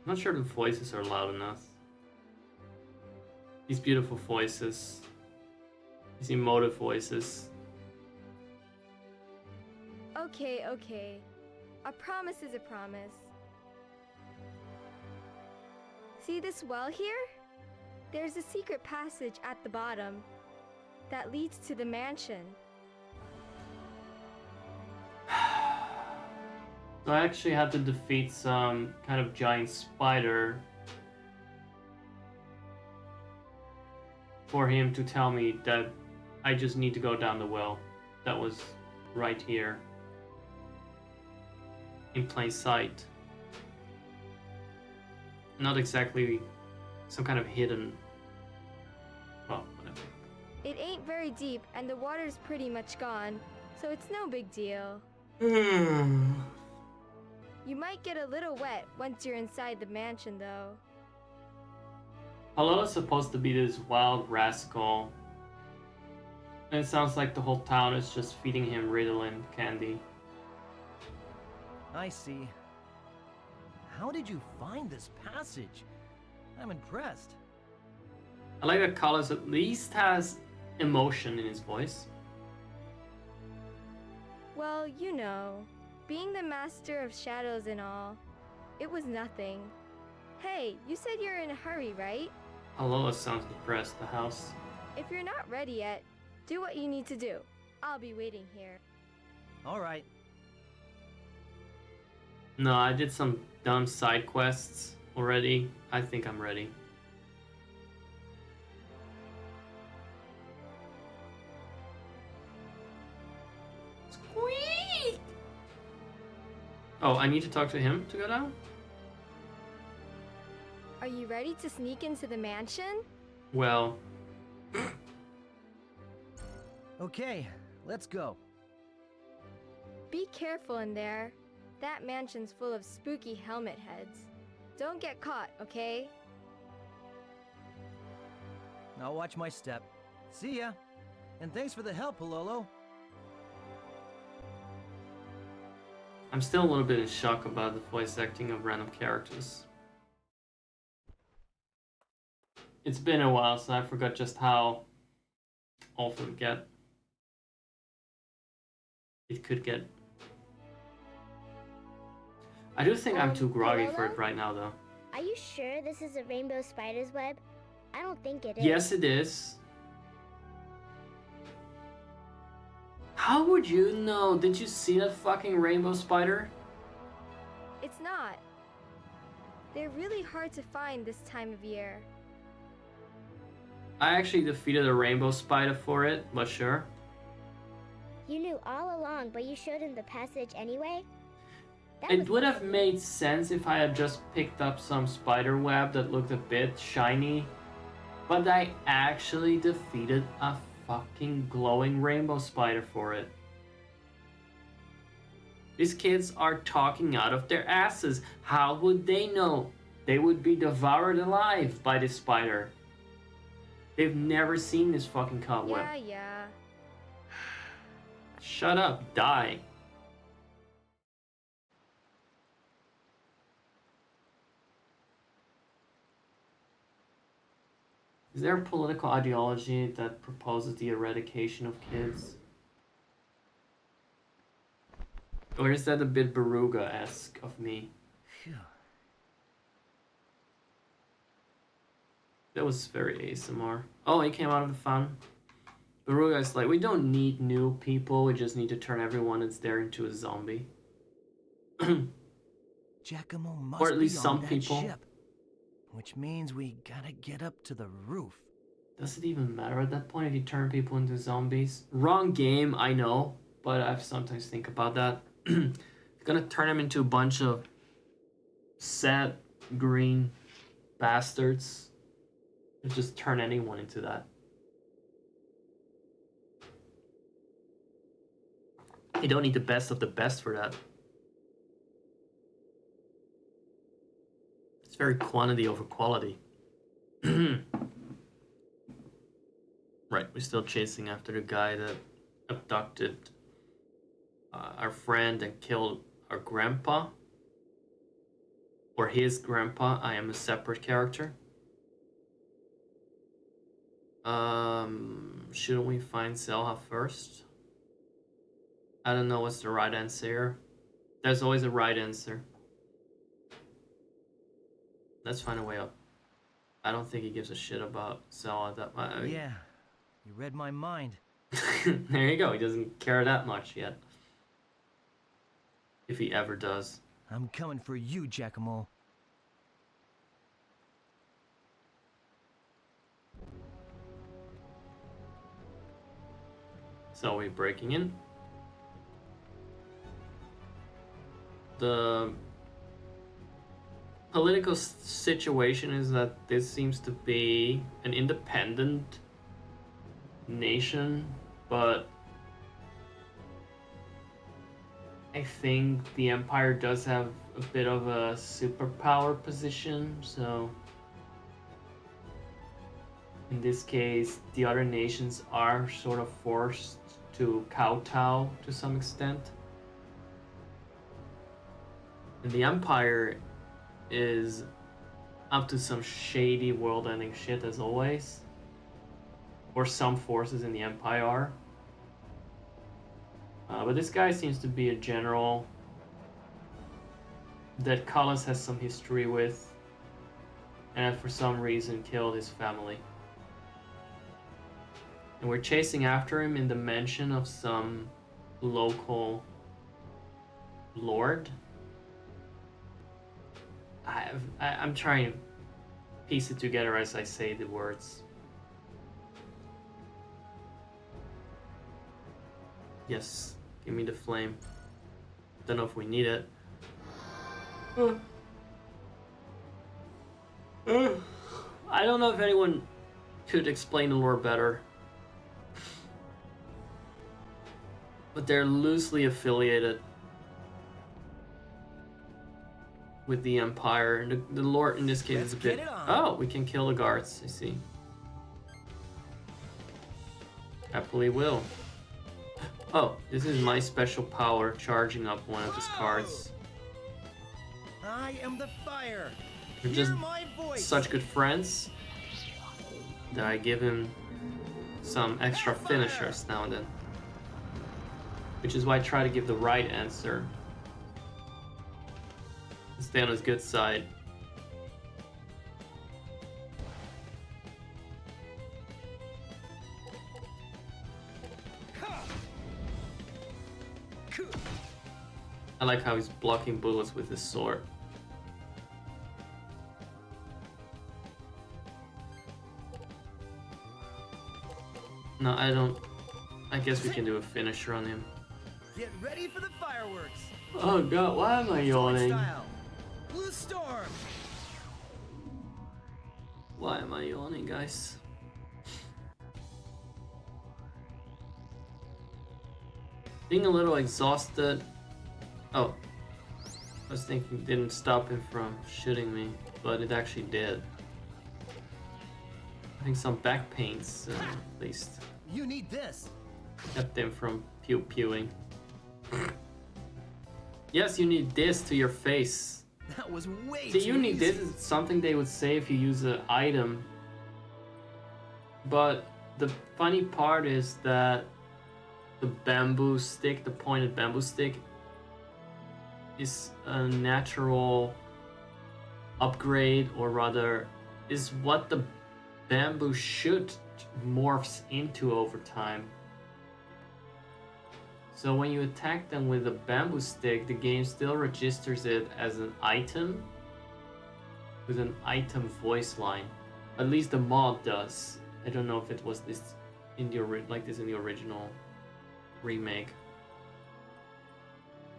I'm not sure the voices are loud enough. These beautiful voices. These emotive voices. Okay, okay. A promise is a promise. See this well here? There's a secret passage at the bottom that leads to the mansion. So I actually had to defeat some kind of giant spider for him to tell me that I just need to go down the well. That was right here. In plain sight. Not exactly some kind of hidden... Well, whatever. It ain't very deep and the water's pretty much gone, so it's no big deal. You might get a little wet once you're inside the mansion, though. Palola's supposed to be this wild rascal. And it sounds like the whole town is just feeding him Ritalin candy. I see. How did you find this passage? I'm impressed. I like that Carlos at least has emotion in his voice. Well, you know, being the master of shadows and all, it was nothing. Hey, you said you're in a hurry, right? Palola sounds depressed, the house. If you're not ready yet, do what you need to do. I'll be waiting here. All right. No, I did some dumb side quests already. I think I'm ready. Squeak! Oh, I need to talk to him to go down? Are you ready to sneak into the mansion? Well, Okay, let's go. Be careful in there. That mansion's full of spooky helmet heads. Don't get caught, okay? I'll watch my step. See ya. And thanks for the help, Palolo. I'm still a little bit in shock about the voice acting of random characters. It's been a while, so I forgot just how awful it could get. I do think I'm too groggy for it right now, though. Are you sure this is a rainbow spider's web? I don't think it is. Yes, it is. How would you know? Did you see that fucking rainbow spider? It's not. They're really hard to find this time of year. I actually defeated a rainbow spider for it, but sure. You knew all along, but you showed him the passage anyway? That It was would nice have of you. made sense if I had just picked up some spider web that looked a bit shiny, but I actually defeated a fucking glowing rainbow spider for it. These kids are talking out of their asses. How would they know? They would be devoured alive by this spider. They've never seen this fucking cobweb. Yeah. Shut up, die. Is there a political ideology that proposes the eradication of kids? Or is that a bit Baruga-esque of me? Phew. That was very ASMR. Oh, he came out of the fountain. Baruga is like, we don't need new people, we just need to turn everyone that's there into a zombie. Giacomo must Or at least be some on that people. ship. Which means we gotta get up to the roof. Does it even matter at that point if you turn people into zombies? Wrong game, I know, but I sometimes think about that. You're gonna turn them into a bunch of sad green bastards. You just turn anyone into that. You don't need the best of the best for that. It's very quantity over quality. Right, we're still chasing after the guy that abducted our friend and killed our grandpa. Or his grandpa. I am a separate character. Shouldn't we find Zelha first? I don't know what's the right answer here. There's always a right answer. Let's find a way up. I don't think he gives a shit about Zelha that much. Yeah, you read my mind. There you go. He doesn't care that much yet. If he ever does. I'm coming for you, Giacomo. So we're breaking in. The political situation is that this seems to be an independent nation, but I think the Empire does have a bit of a superpower position, so in this case, the other nations are sort of forced to kowtow to some extent. And the Empire is up to some shady world-ending shit as always. Or some forces in the Empire are. But this guy seems to be a general that Cullis has some history with, and for some reason killed his family. And we're chasing after him in the mansion of some local lord. I'm trying to piece it together as I say the words. Yes, give me the flame. Don't know if we need it. I don't know if anyone could explain the lore better. But they're loosely affiliated with the Empire, and the lore in this case is a Let's bit. get it on. Oh, we can kill the guards. I see. Happily will. Oh, this is my special power, charging up one of his cards. I am the fire. We're Hear just my voice. such good friends. that I give him some extra finishers now and then. Which is why I try to give the right answer. Stay on his good side. I like how he's blocking bullets with his sword. No, I don't. I guess we can do a finisher on him. Get ready for the fireworks. Oh god, why am I yawning? Style. Blue storm. Why am I yawning, guys? Being a little exhausted. Oh, I was thinking it didn't stop him from shooting me, but it actually did. I think some back pains, at least, You need this. kept him from pew-pewing. Yes, you need this to your face. That was way See, too you need easy. this is something they would say if you use an item. But the funny part is that the bamboo stick, the pointed bamboo stick, is a natural upgrade, or rather, is what the bamboo shoot morphs into over time. So when you attack them with a bamboo stick, the game still registers it as an item with an item voice line. At least the mod does. I don't know if it was this in the like this in the original remake.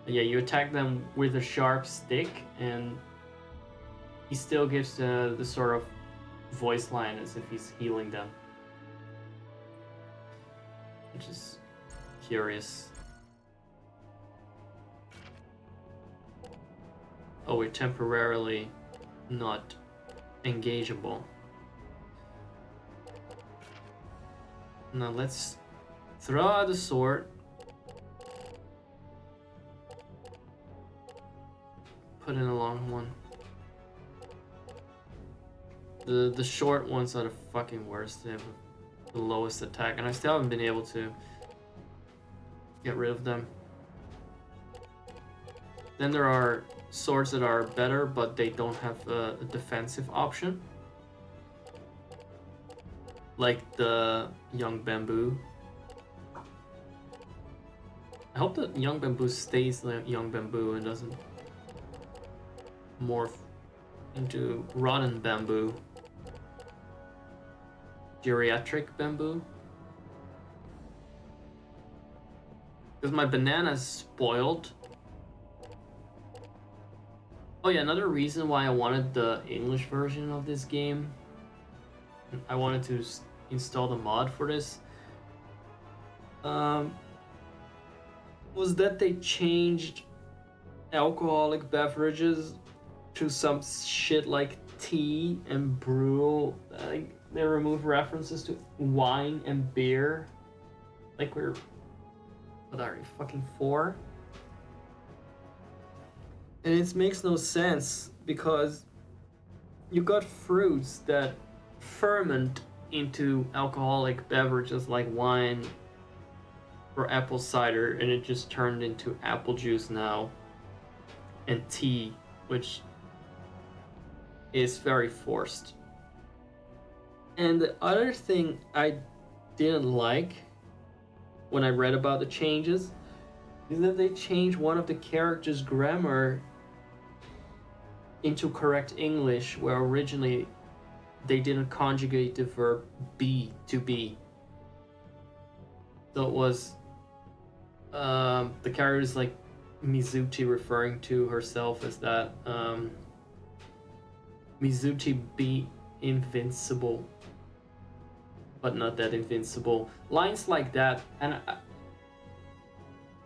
But yeah, you attack them with a sharp stick, and he still gives the sort of voice line as if he's healing them, which is curious. Oh, we're temporarily not engageable. Now let's throw out the sword. Put in a long one. The short ones are the fucking worst. They have the lowest attack, and I still haven't been able to get rid of them. Then there are swords that are better, but they don't have a defensive option. Like the young bamboo. I hope that young bamboo stays like young bamboo and doesn't morph into rotten bamboo. Geriatric bamboo. Because my banana's spoiled. Oh yeah, another reason why I wanted the English version of this game, I wanted to install the mod for this, was that they changed alcoholic beverages to some shit like tea and brew. Like, they removed references to wine and beer. Like we're, what are we, fucking 4? And it makes no sense because you got fruits that ferment into alcoholic beverages like wine or apple cider, and it just turned into apple juice now, and tea, which is very forced. And the other thing I didn't like when I read about the changes is that they changed one of the characters' grammar into correct English, where originally they didn't conjugate the verb be to be. So it was the character is like Mizuchi referring to herself as that. Mizuchi be invincible, but not that invincible. Lines like that, and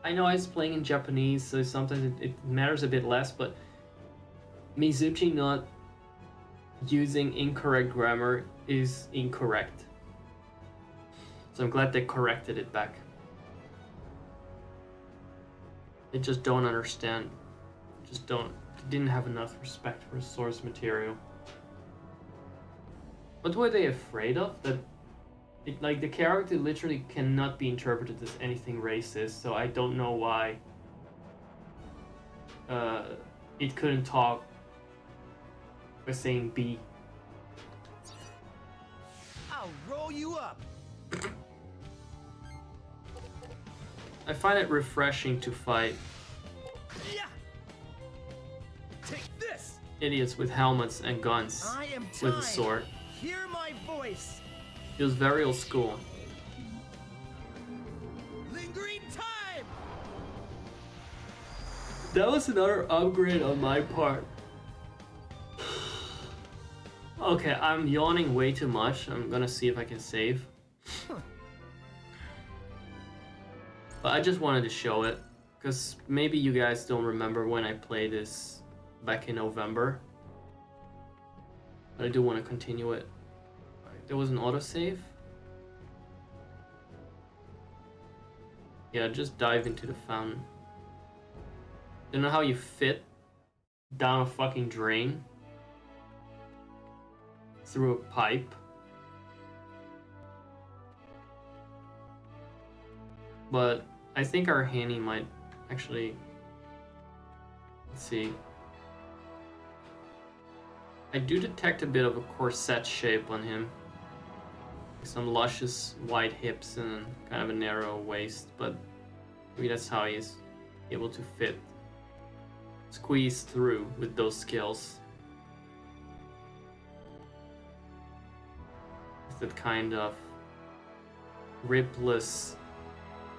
I know I was playing in Japanese, so sometimes it matters a bit less, but Mizuchi not using incorrect grammar is incorrect. So I'm glad they corrected it back. I just don't understand. Didn't have enough respect for source material. What were they afraid of? That like the character literally cannot be interpreted as anything racist, so I don't know why it couldn't talk by saying B. I'll roll you up. I find it refreshing to fight Yeah. Take this. idiots with helmets and guns I am with time. a sword. Hear my voice. Feels very old school. Lingering time. That was another upgrade on my part. Okay, I'm yawning way too much. I'm gonna see if I can save. But I just wanted to show it, because maybe you guys don't remember when I played this back in November. But I do want to continue it. Right, there was an autosave. Yeah, just dive into the fountain. You know how you fit down a fucking drain? Through a pipe? But I think our Hanny might actually... Let's see. I do detect a bit of a corset shape on him. Some luscious wide hips and kind of a narrow waist, but maybe that's how he's able to fit. Squeeze through with those skills. With that kind of ripless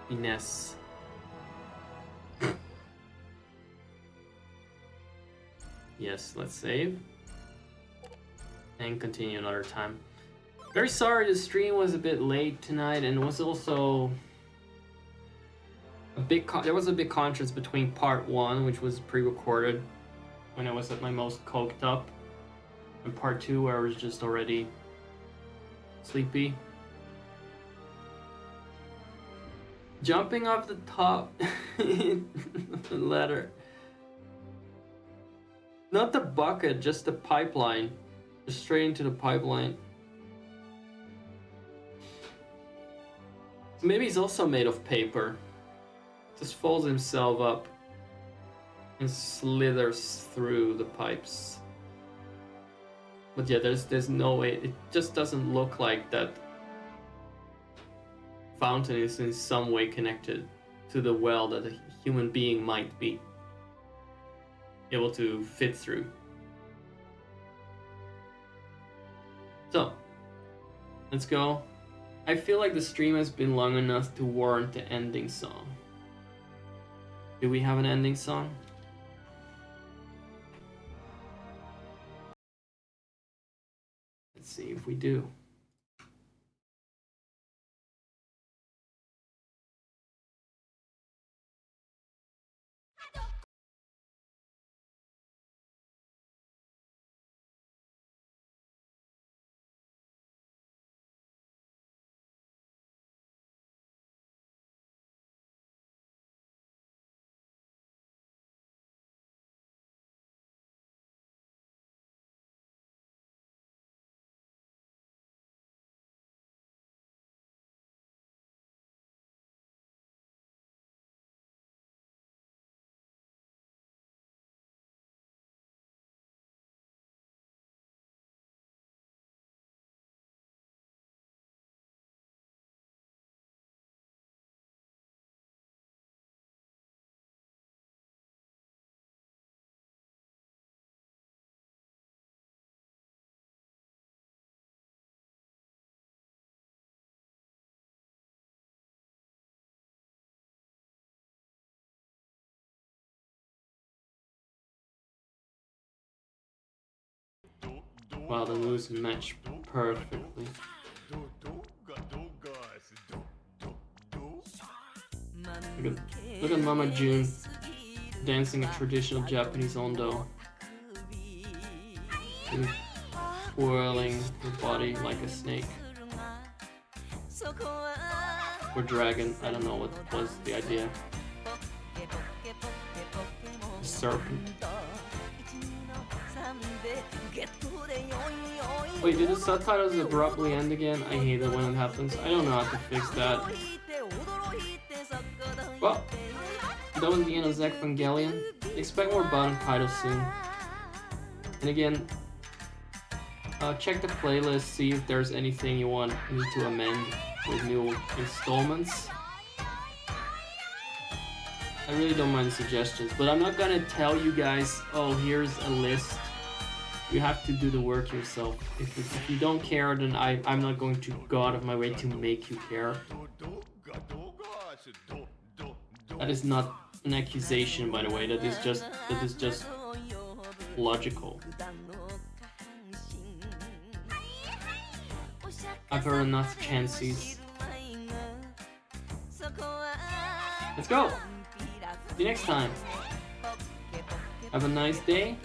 finesse. Yes, let's save. And continue another time. Very sorry the stream was a bit late tonight, and was also a big there was a big contrast between part 1, which was pre-recorded when I was at my most coked up, and part 2 where I was just already sleepy. Jumping off the top the ladder. Not the bucket, just the pipeline. Just straight into the pipeline. Maybe he's also made of paper. Just folds himself up and slithers through the pipes. But yeah, there's no way. It just doesn't look like that fountain is in some way connected to the well that a human being might be able to fit through. So, let's go. I feel like the stream has been long enough to warrant the ending song. Do we have an ending song? Let's see if we do. Wow, the moves match perfectly. Look at Mama June dancing a traditional Japanese ondo. And twirling her body like a snake. Or dragon, I don't know what was the idea. A serpent. Wait, did the subtitles abruptly end again? I hate it when it happens. I don't know how to fix that. Well, that was the end of Zack Evangelion. Expect more Baten Kaitos soon. And again, check the playlist, see if there's anything you want me to amend with new installments. I really don't mind the suggestions, but I'm not gonna tell you guys, oh, here's a list. You have to do the work yourself. If you don't care, then I'm not going to go out of my way to make you care. That is not an accusation, by the way. That is just logical. I've heard enough chances. Let's go! See you next time. Have a nice day.